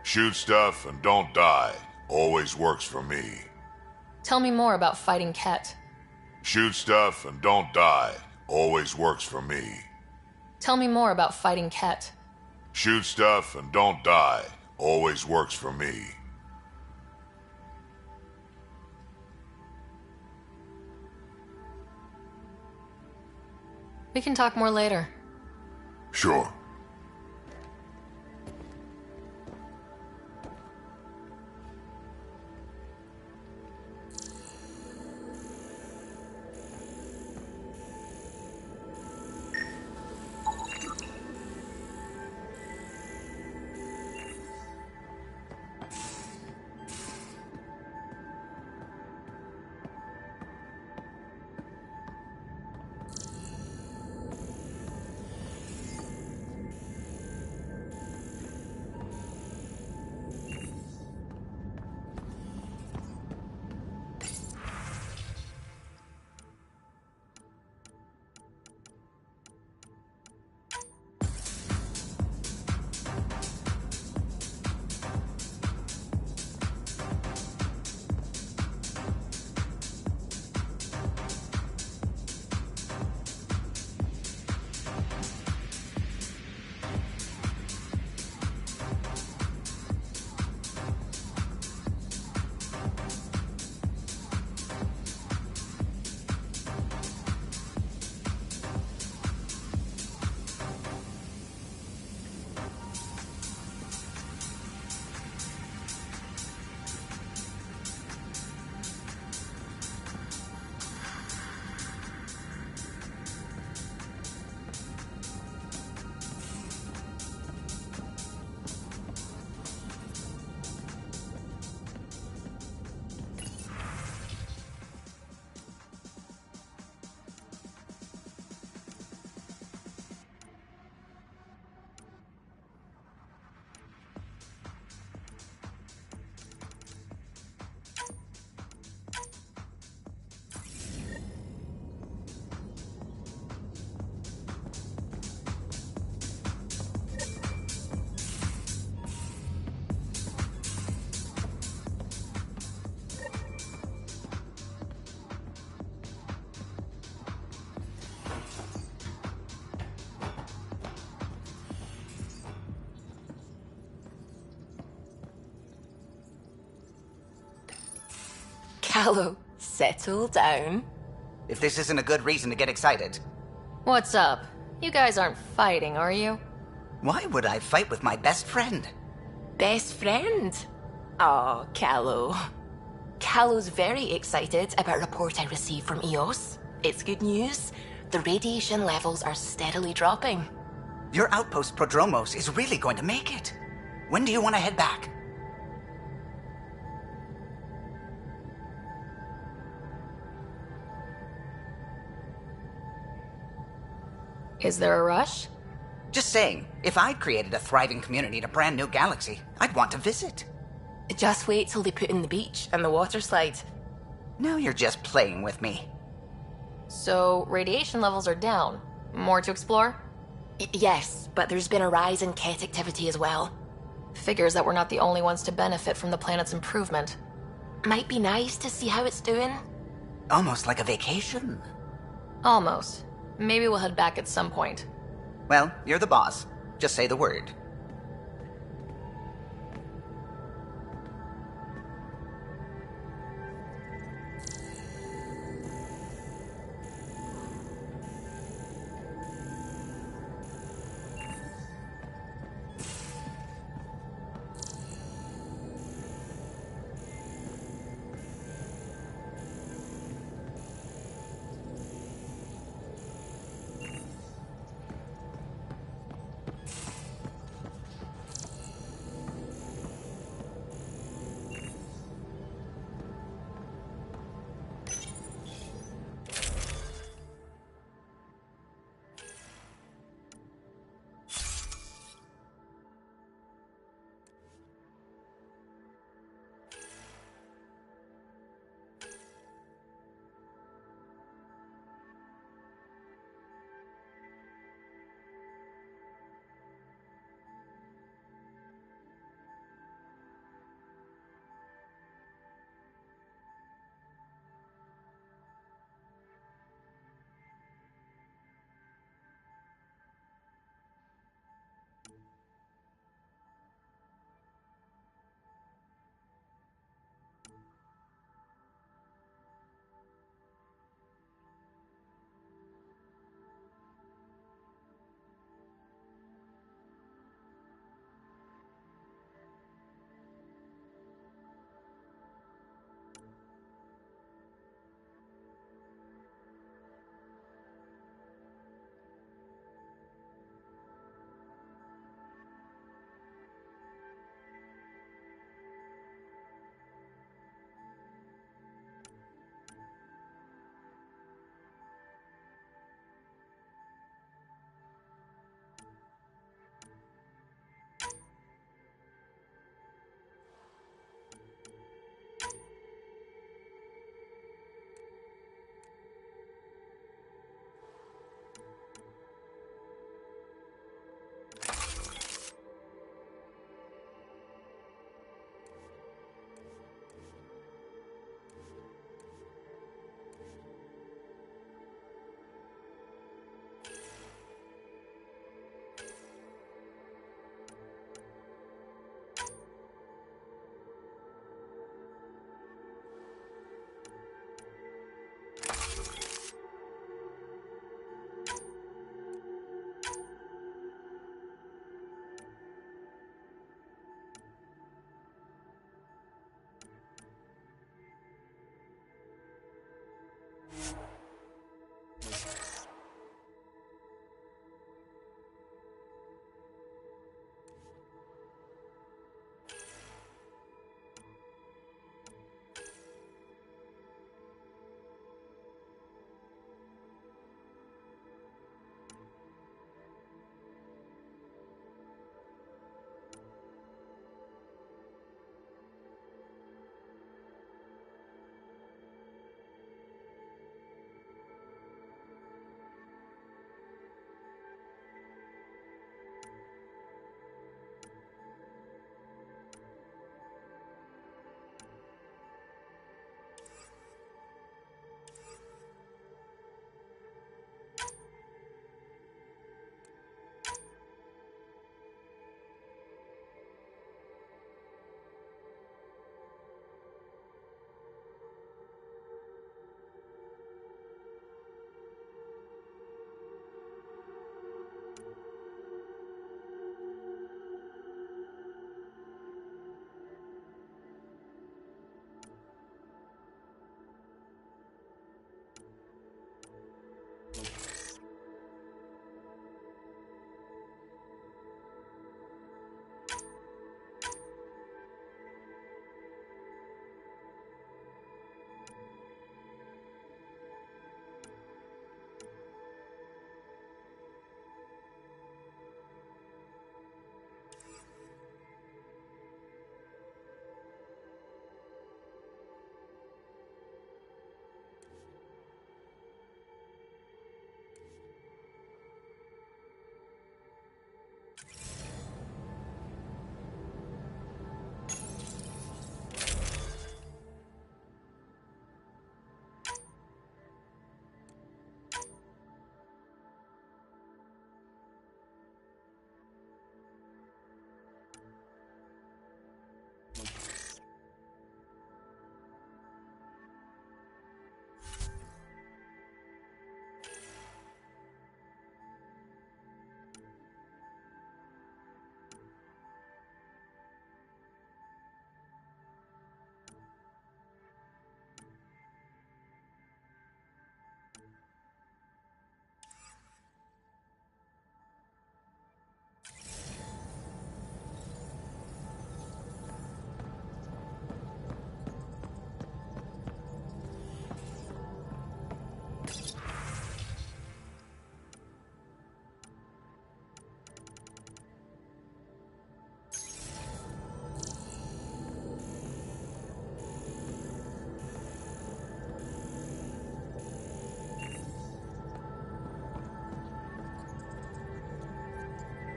Shoot stuff and don't die. Always works for me. Tell me more about fighting Ket. Shoot stuff and don't die. Always works for me. Tell me more about fighting Ket. Shoot stuff and don't die. Always works for me. We can talk more later. Sure. Callow, settle down. If this isn't a good reason to get excited. What's up? You guys aren't fighting, are you? Why would I fight with my best friend? Best friend? Oh, Callow. Callow's very excited about a report I received from EOS. It's good news. The radiation levels are steadily dropping. Your outpost Prodromos is really going to make it. When do you want to head back? Is there a rush? Just saying, if I'd created a thriving community in a brand new galaxy, I'd want to visit. Just wait till they put in the beach and the water slide. Now you're just playing with me. So, radiation levels are down. More to explore? Yes, but there's been a rise in Ket activity as well. Figures that we're not the only ones to benefit from the planet's improvement. Might be nice to see how it's doing. Almost like a vacation. Almost. Maybe we'll head back at some point. Well, you're the boss. Just say the word.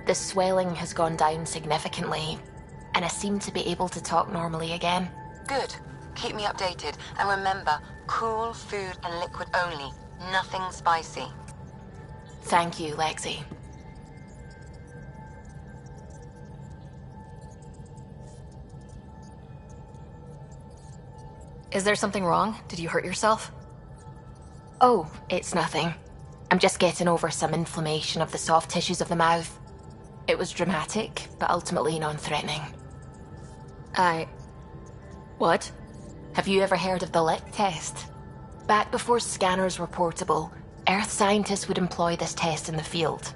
The swelling has gone down significantly, and I seem to be able to talk normally again. Good. Keep me updated. And remember, cool food and liquid only. Nothing spicy. Thank you, Lexi. Is there something wrong? Did you hurt yourself? Oh, it's nothing. I'm just getting over some inflammation of the soft tissues of the mouth. It was dramatic, but ultimately non-threatening. What? Have you ever heard of the lick test? Back before scanners were portable, Earth scientists would employ this test in the field.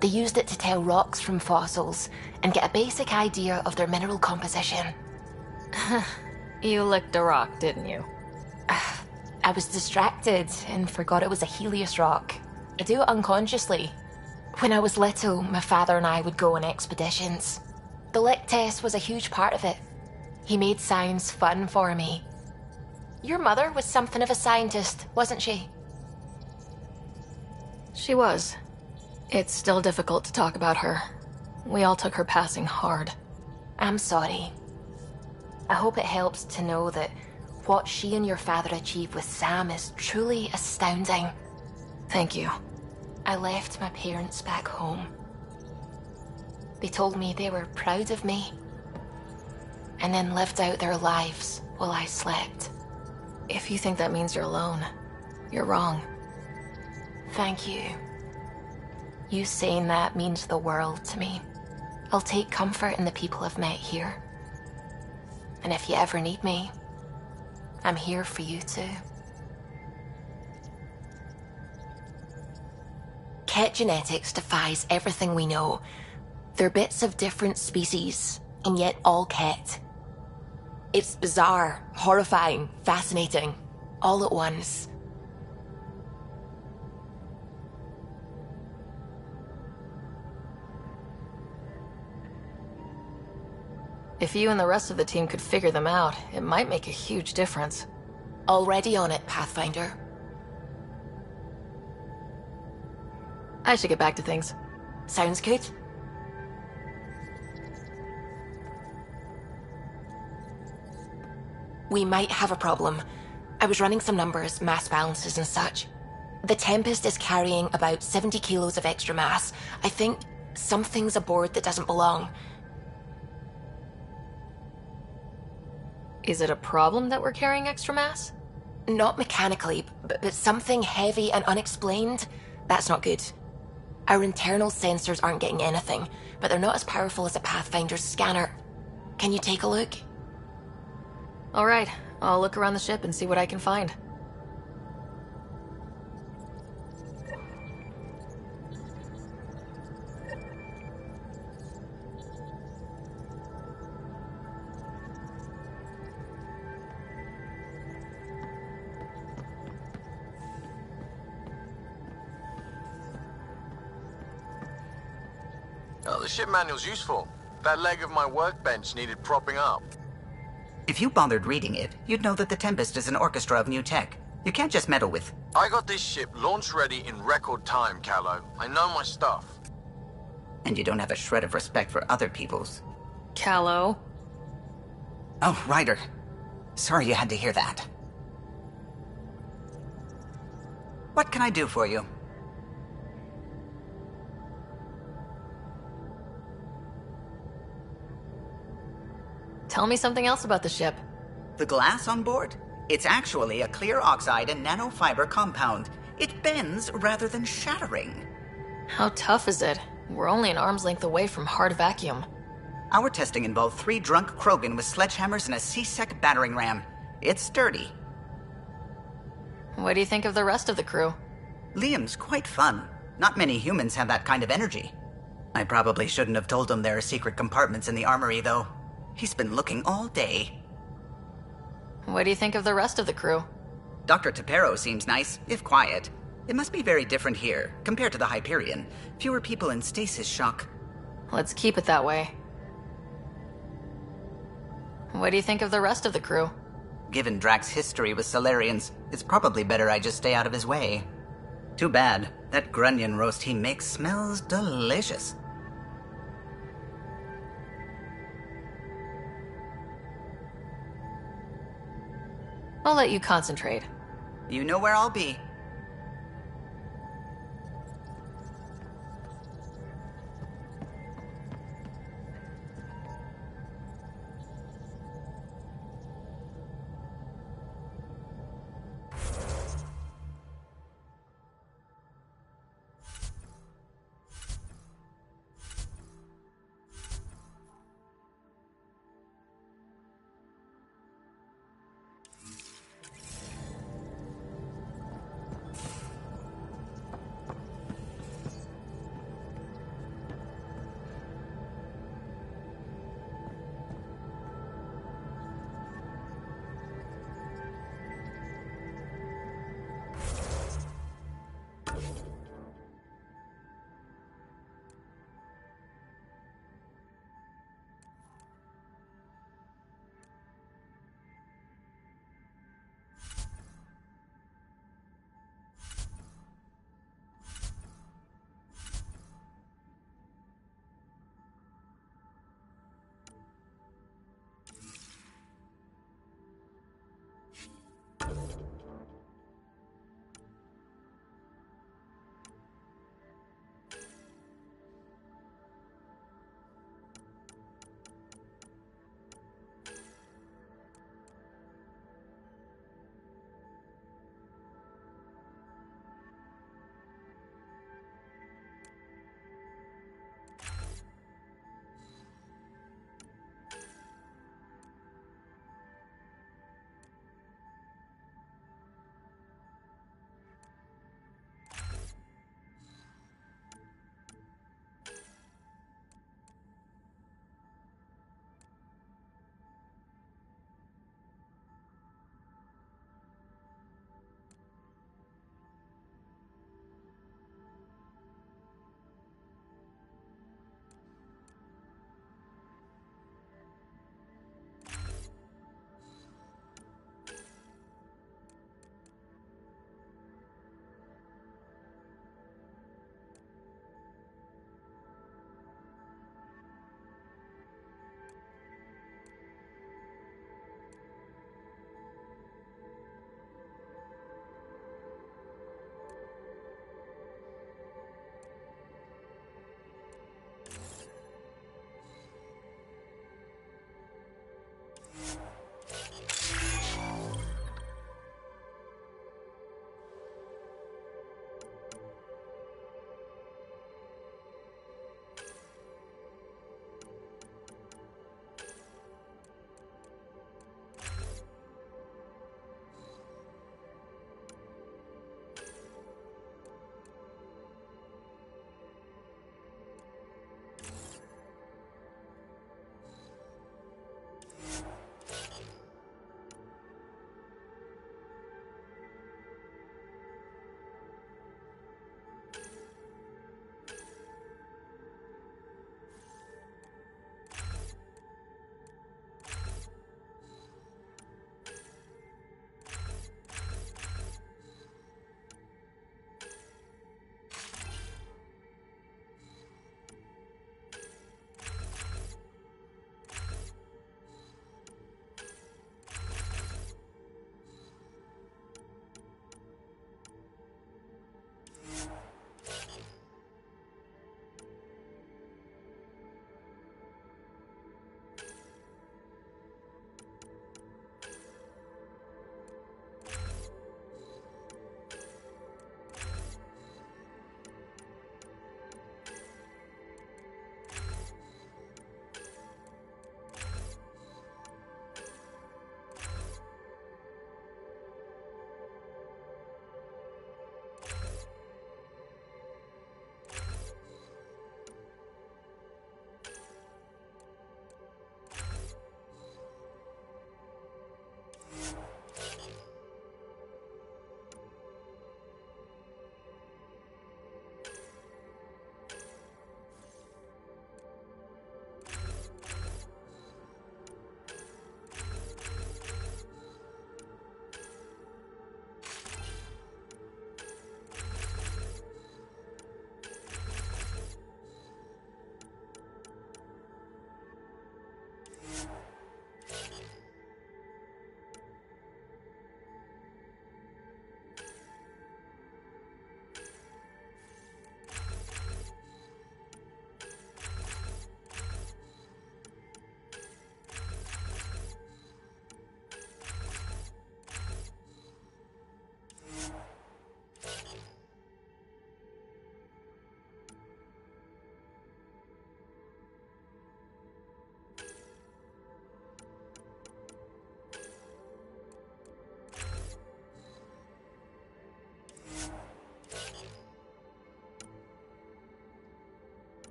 They used it to tell rocks from fossils and get a basic idea of their mineral composition. You licked a rock, didn't you? I was distracted and forgot it was a Helios rock. I do it unconsciously. When I was little, my father and I would go on expeditions. The lick test was a huge part of it. He made science fun for me. Your mother was something of a scientist, wasn't she? She was. It's still difficult to talk about her. We all took her passing hard. I'm sorry. I hope it helps to know that what she and your father achieved with Sam is truly astounding. Thank you. I left my parents back home. They told me they were proud of me, and then lived out their lives while I slept. If you think that means you're alone, you're wrong. Thank you. You saying that means the world to me. I'll take comfort in the people I've met here. And if you ever need me, I'm here for you too. Ket genetics defies everything we know. They're bits of different species, and yet all Ket. It's bizarre, horrifying, fascinating, all at once. If you and the rest of the team could figure them out, it might make a huge difference. Already on it, Pathfinder. I should get back to things. Sounds good. We might have a problem. I was running some numbers, mass balances and such. The Tempest is carrying about 70 kilos of extra mass. I think something's aboard that doesn't belong. Is it a problem that we're carrying extra mass? Not mechanically, but something heavy and unexplained. That's not good. Our internal sensors aren't getting anything, but they're not as powerful as a Pathfinder's scanner. Can you take a look? All right, I'll look around the ship and see what I can find. Oh, the ship manual's useful. That leg of my workbench needed propping up. If you bothered reading it, you'd know that the Tempest is an orchestra of new tech. You can't just meddle with... I got this ship launch ready in record time, Callow. I know my stuff. And you don't have a shred of respect for other people's. Callow. Oh, Ryder. Sorry you had to hear that. What can I do for you? Tell me something else about the ship. The glass on board? It's actually a clear oxide and nanofiber compound. It bends rather than shattering. How tough is it? We're only an arm's length away from hard vacuum. Our testing involved 3 drunk Krogan with sledgehammers and a C-Sec battering ram. It's sturdy. What do you think of the rest of the crew? Liam's quite fun. Not many humans have that kind of energy. I probably shouldn't have told him there are secret compartments in the armory, though. He's been looking all day. What do you think of the rest of the crew? Dr. Tapero seems nice, if quiet. It must be very different here, compared to the Hyperion. Fewer people in stasis shock. Let's keep it that way. What do you think of the rest of the crew? Given Drax's history with Solarians, it's probably better I just stay out of his way. Too bad. That grunion roast he makes smells delicious. I'll let you concentrate. You know where I'll be.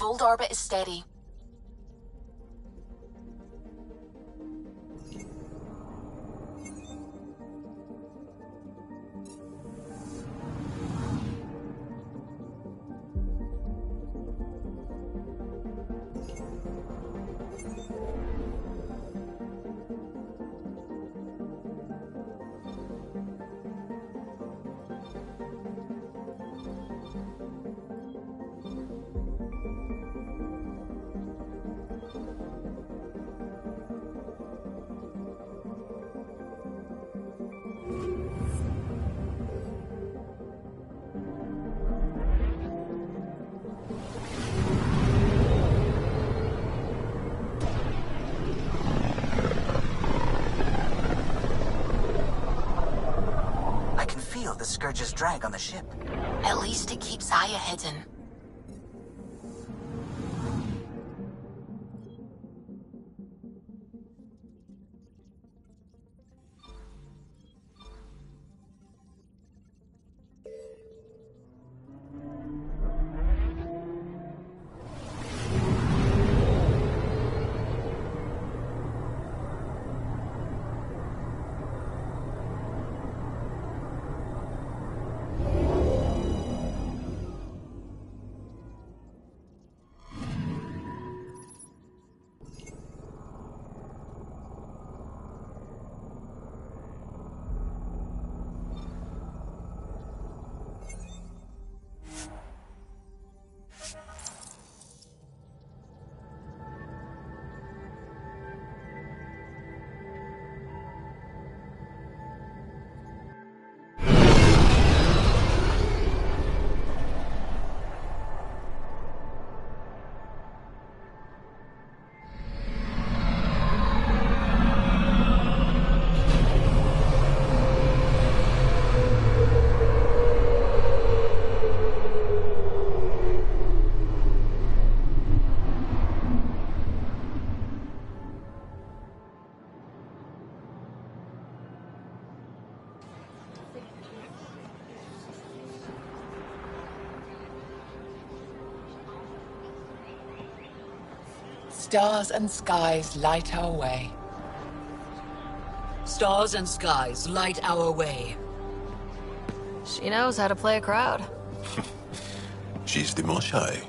Hold orbit is steady. The Scourge's drag on the ship. At least it keeps Aya hidden. Stars and skies light our way. Stars and skies light our way. She knows how to play a crowd. She's the Moshai.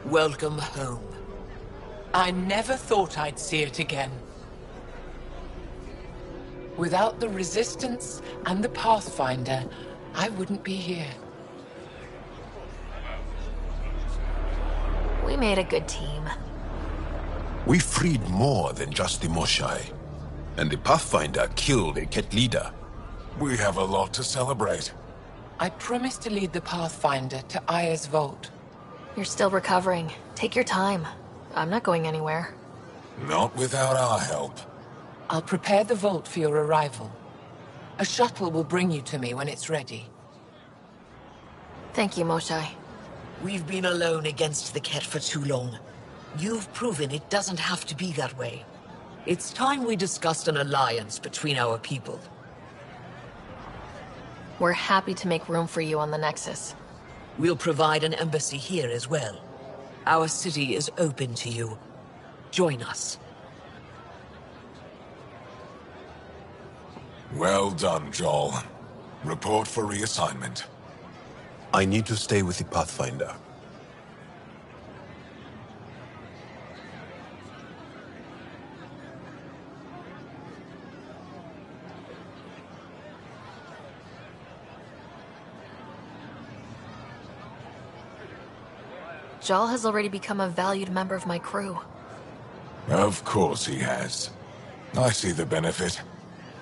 Welcome home. I never thought I'd see it again. Without the Resistance and the Pathfinder, I wouldn't be here. We made a good team. We freed more than just the Moshai. And the Pathfinder killed a Ket leader. We have a lot to celebrate. I promised to lead the Pathfinder to Aya's vault. You're still recovering. Take your time. I'm not going anywhere. Not without our help. I'll prepare the vault for your arrival. A shuttle will bring you to me when it's ready. Thank you, Moshai. We've been alone against the Ket for too long. You've proven it doesn't have to be that way. It's time we discussed an alliance between our people. We're happy to make room for you on the Nexus. We'll provide an embassy here as well. Our city is open to you. Join us. Well done, Joel. Report for reassignment. I need to stay with the Pathfinder. Jal has already become a valued member of my crew. Of course he has. I see the benefit.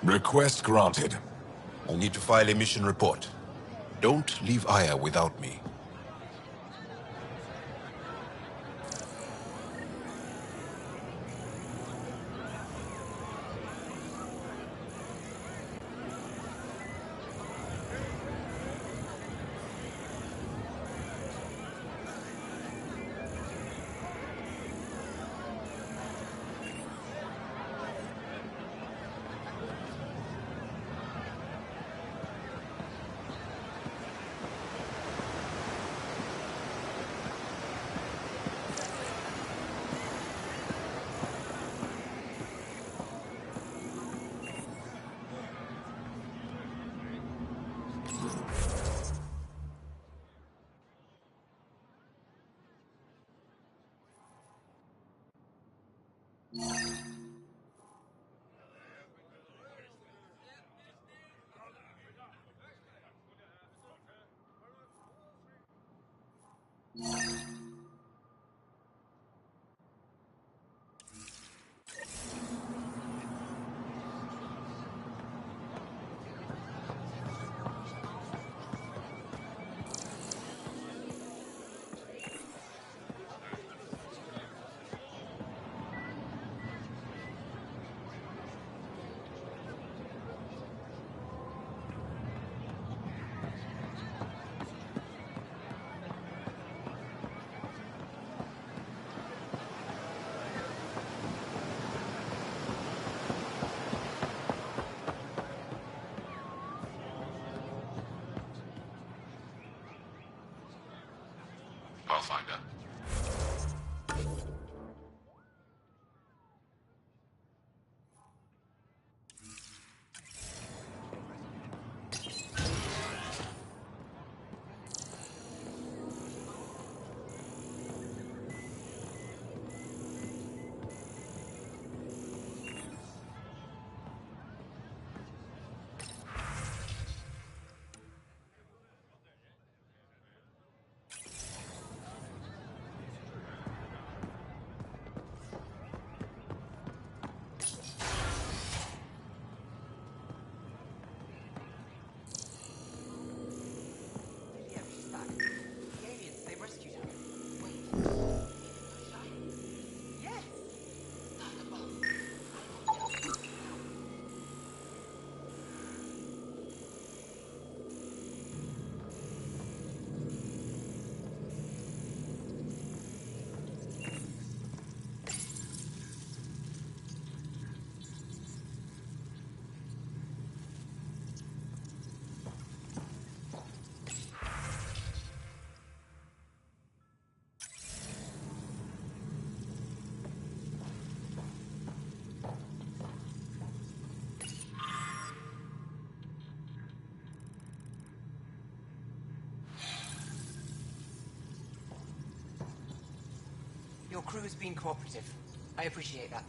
Request granted. I need to file a mission report. Don't leave Aya without me. Pathfinder. Your crew's been cooperative. I appreciate that.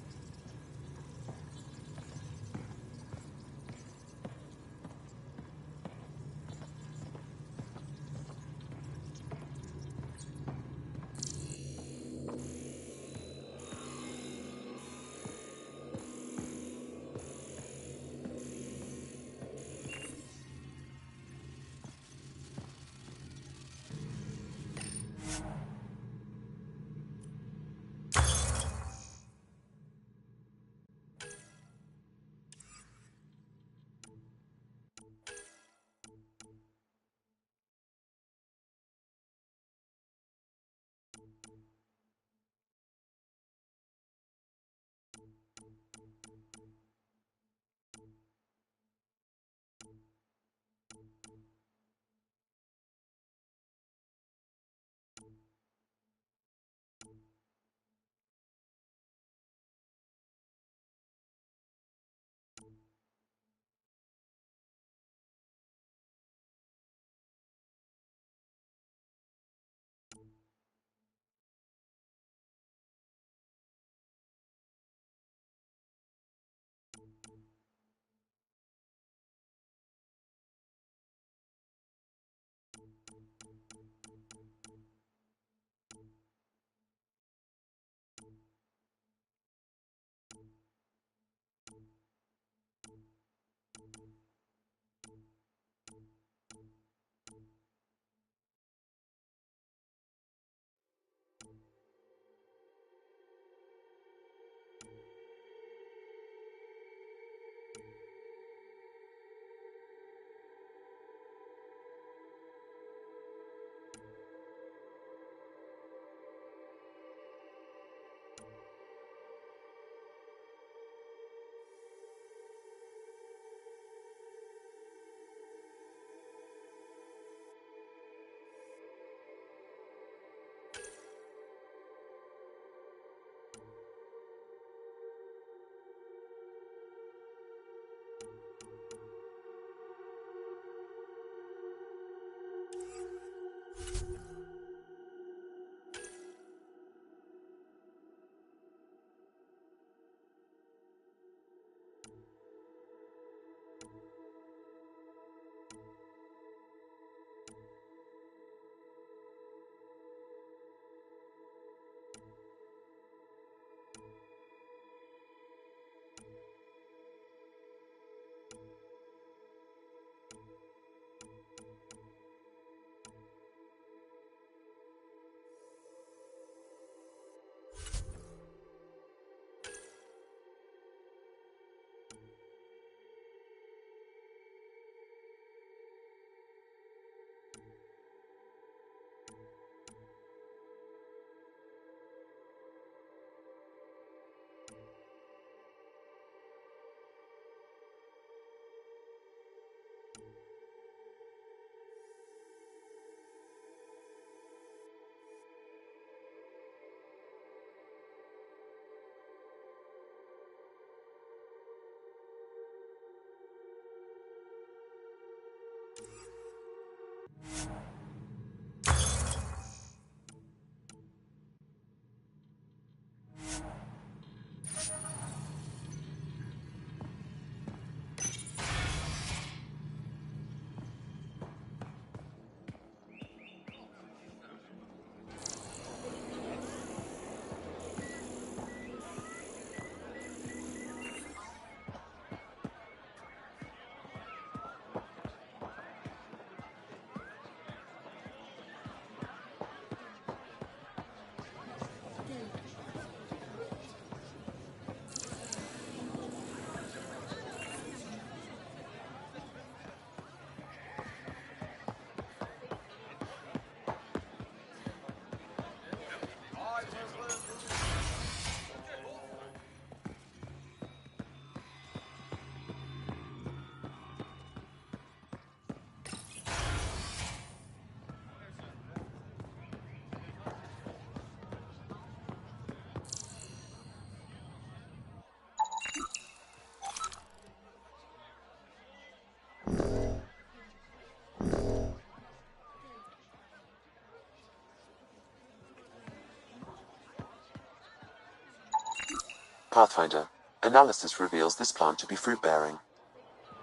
Pathfinder, analysis reveals this plant to be fruit-bearing.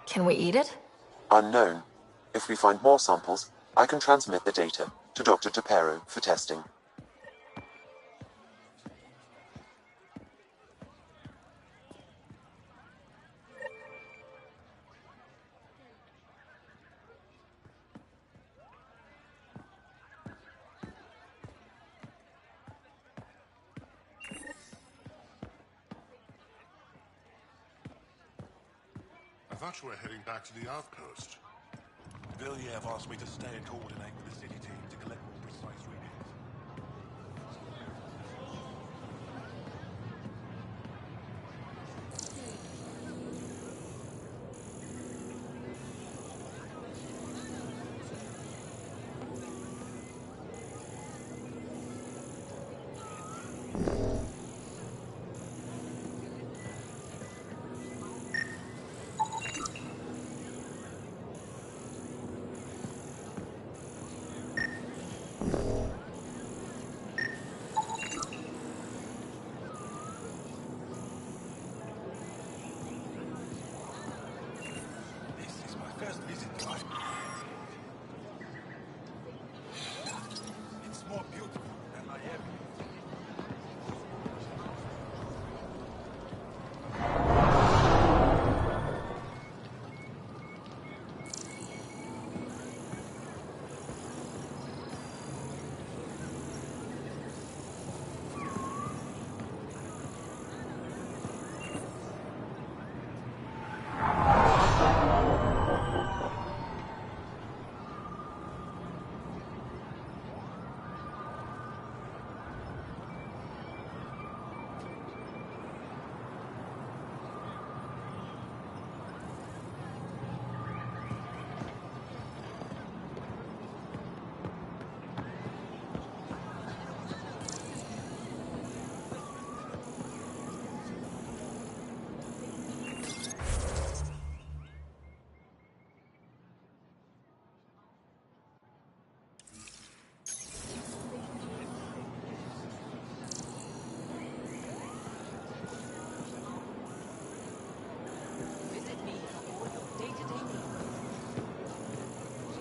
Can we eat it? Unknown. If we find more samples, I can transmit the data to Dr. Tapero for testing. I thought you were heading back to the outpost. Villiers asked me to stay and coordinate with the city team to collect more precise readings.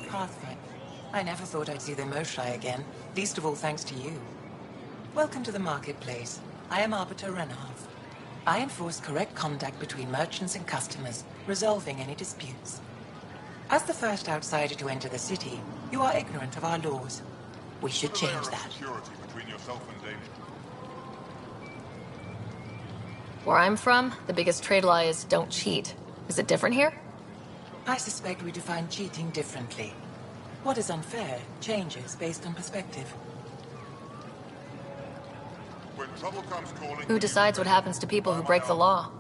Pathfinder. I never thought I'd see the Moshai again, least of all thanks to you. Welcome to the marketplace. I am Arbiter Renharth. I enforce correct contact between merchants and customers, resolving any disputes. As the first outsider to enter the city, you are ignorant of our laws. We should change that. Security between yourself and Damien. Where I'm from, the biggest trade law is don't cheat. Is it different here? I suspect we define cheating differently. What is unfair changes based on perspective. When trouble comes calling... Who decides what happens to people who break the law?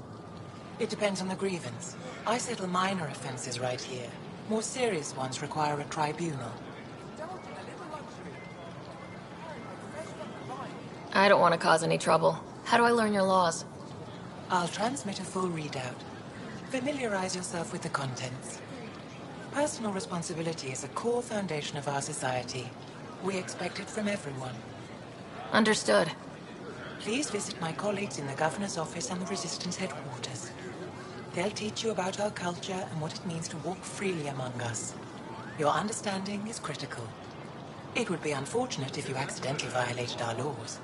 It depends on the grievance. I settle minor offenses right here. More serious ones require a tribunal. I don't want to cause any trouble. How do I learn your laws? I'll transmit a full readout. Familiarize yourself with the contents. Personal responsibility is a core foundation of our society. We expect it from everyone. Understood. Please visit my colleagues in the Governor's office and the Resistance headquarters. They'll teach you about our culture and what it means to walk freely among us. Your understanding is critical. It would be unfortunate if you accidentally violated our laws.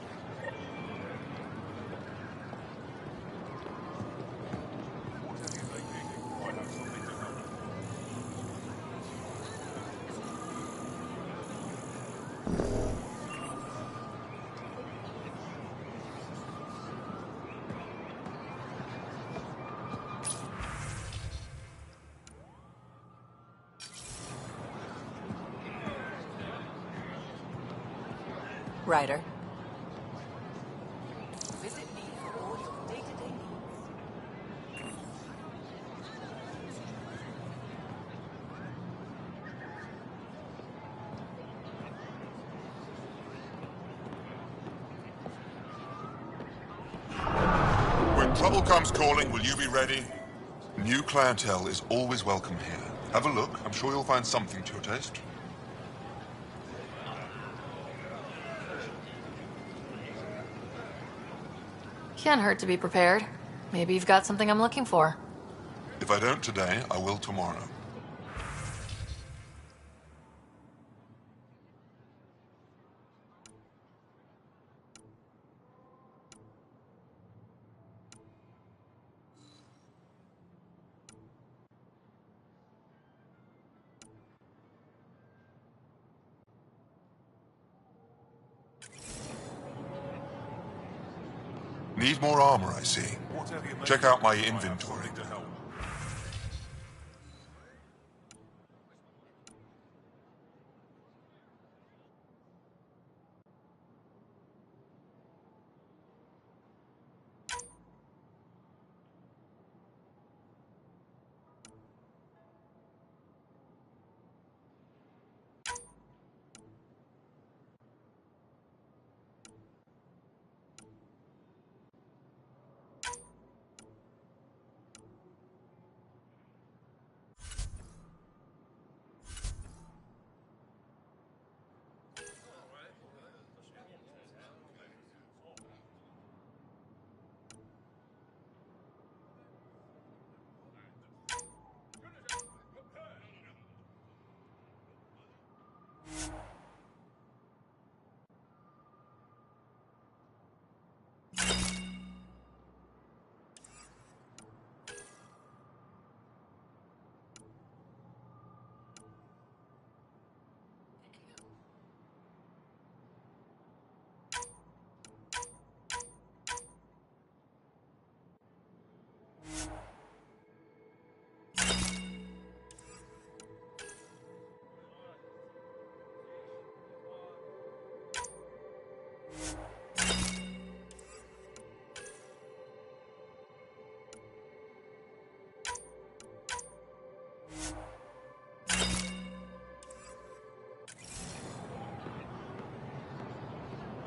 Ryder. Visit me for all your day-to-day needs. When trouble comes calling, will you be ready? New clientele is always welcome here. Have a look. I'm sure you'll find something to your taste. Can't hurt to be prepared. Maybe you've got something I'm looking for. If I don't today, I will tomorrow. Need more armor, I see. Check out my inventory.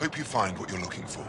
Hope you find what you're looking for.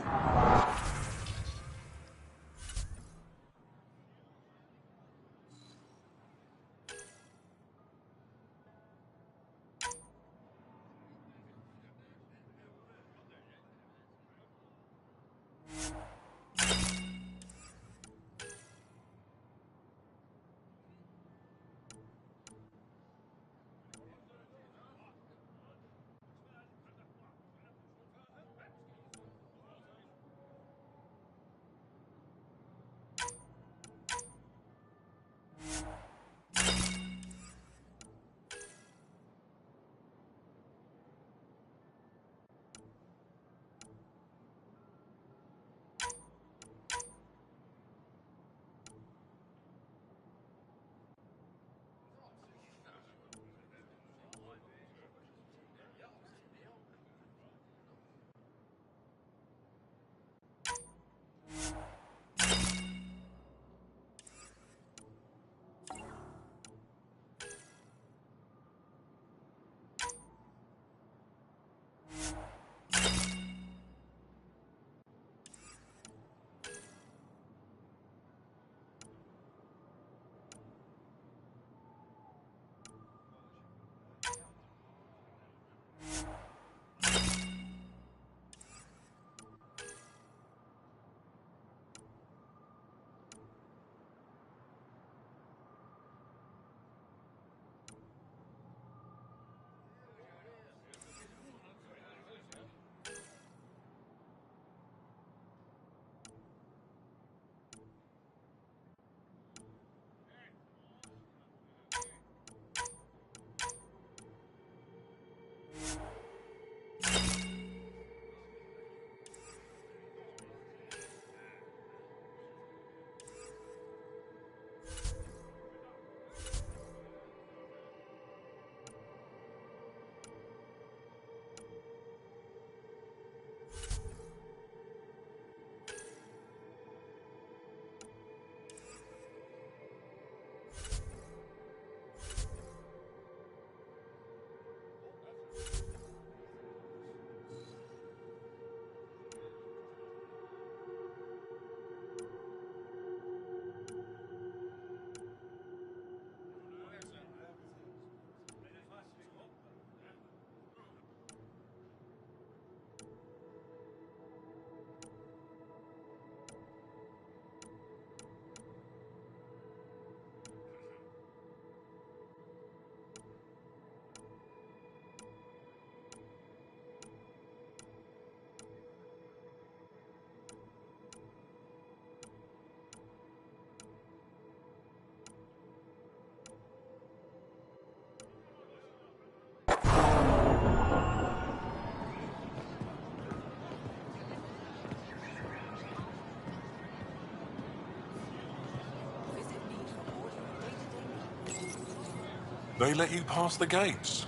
They let you pass the gates?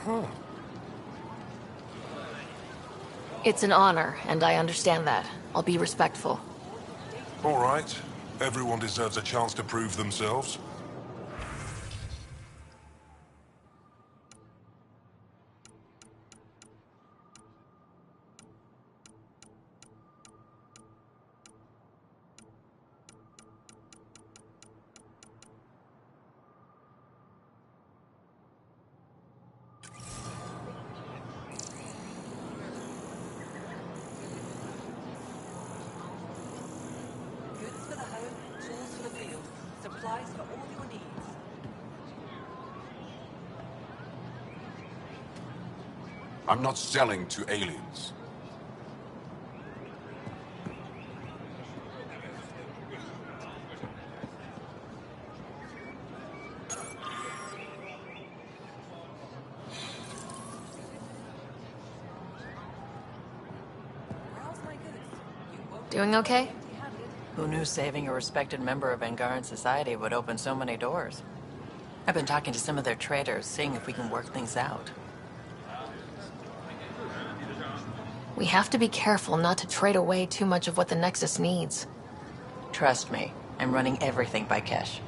Huh. It's an honor, and I understand that. I'll be respectful. All right. Everyone deserves a chance to prove themselves. Goods for the home, tools for the field, supplies for all your needs. I'm not selling to aliens. Doing okay? Who knew saving a respected member of Angaran society would open so many doors? I've been talking to some of their traders, seeing if we can work things out. We have to be careful not to trade away too much of what the Nexus needs. Trust me, I'm running everything by Kesh.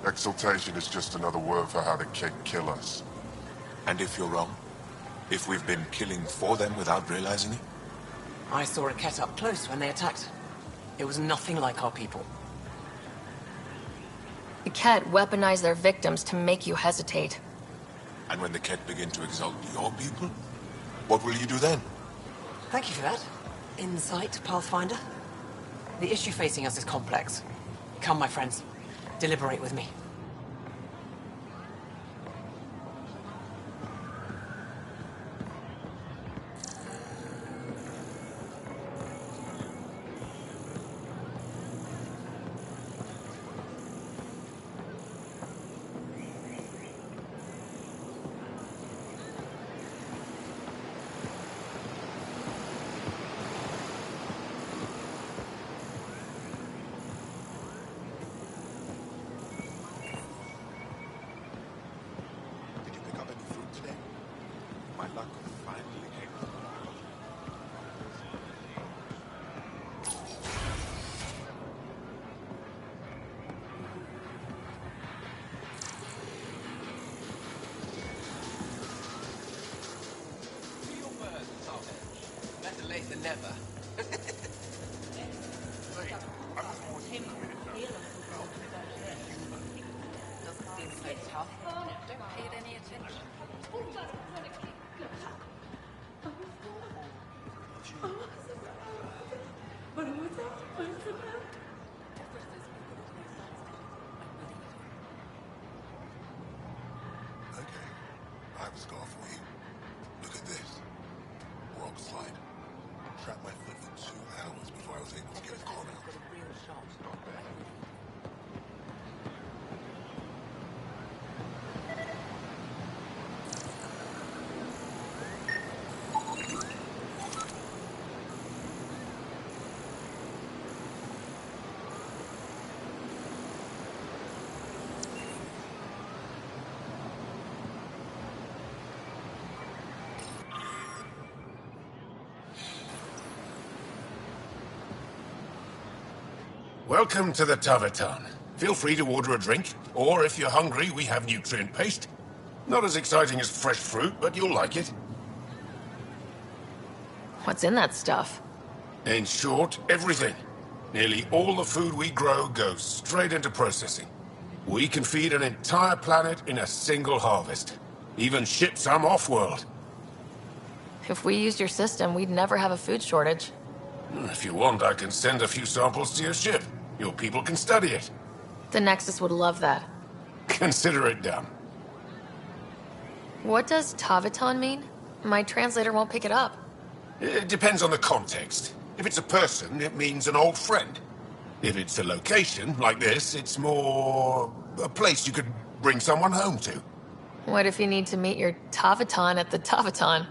Exaltation is just another word for how the Keg kill us. And if you're wrong? If we've been killing for them without realizing it? I saw a Ket up close when they attacked. It was nothing like our people. The Ket weaponize their victims to make you hesitate. And when the Ket begin to exalt your people? What will you do then? Thank you for that. Insight, Pathfinder. The issue facing us is complex. Come, my friends. Deliberate with me. Welcome to the Tavertan. Feel free to order a drink, or if you're hungry, we have nutrient paste. Not as exciting as fresh fruit, but you'll like it. What's in that stuff? In short, everything. Nearly all the food we grow goes straight into processing. We can feed an entire planet in a single harvest. Even ship some off-world. If we used your system, we'd never have a food shortage. If you want, I can send a few samples to your ship. Your people can study it. The Nexus would love that. Consider it done. What does Tavitan mean? My translator won't pick it up. It depends on the context. If it's a person, it means an old friend. If it's a location, like this, it's more a place you could bring someone home to. What if you need to meet your Tavitan at the Tavitan?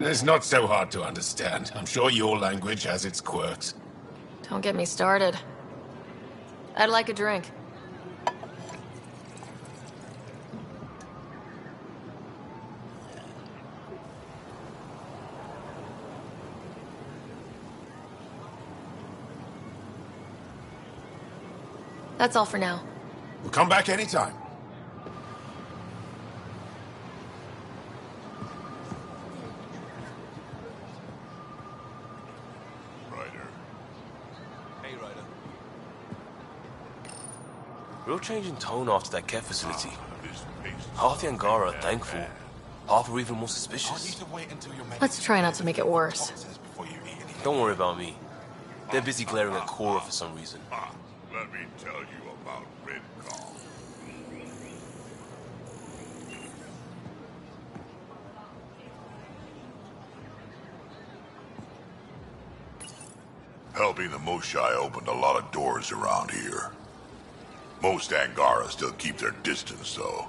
It's not so hard to understand. I'm sure your language has its quirks. Don't get me started. I'd like a drink. That's all for now. We'll come back anytime. Hey, Ryder. Real change in tone after that care facility. Half the Angara are thankful. Half are even more suspicious. Let's try not to make it worse. Don't worry about me. They're busy glaring at Cora for some reason. Let me tell you about Redcall. Helping the Moshai opened a lot of doors around here. Most Angara still keep their distance, though.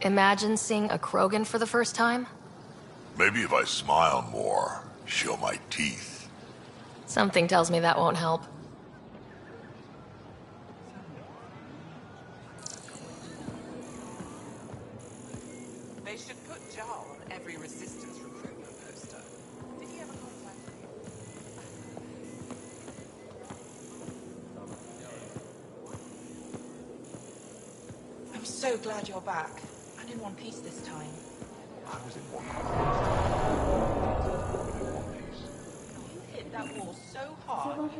Imagine seeing a Krogan for the first time? Maybe if I smile more, show my teeth. Something tells me that won't help. They should put Jar on every resistance recruitment poster. Did he ever contact you? I'm so glad you're back. I'm in one piece this time. I was in one piece. You hit that wall so hard.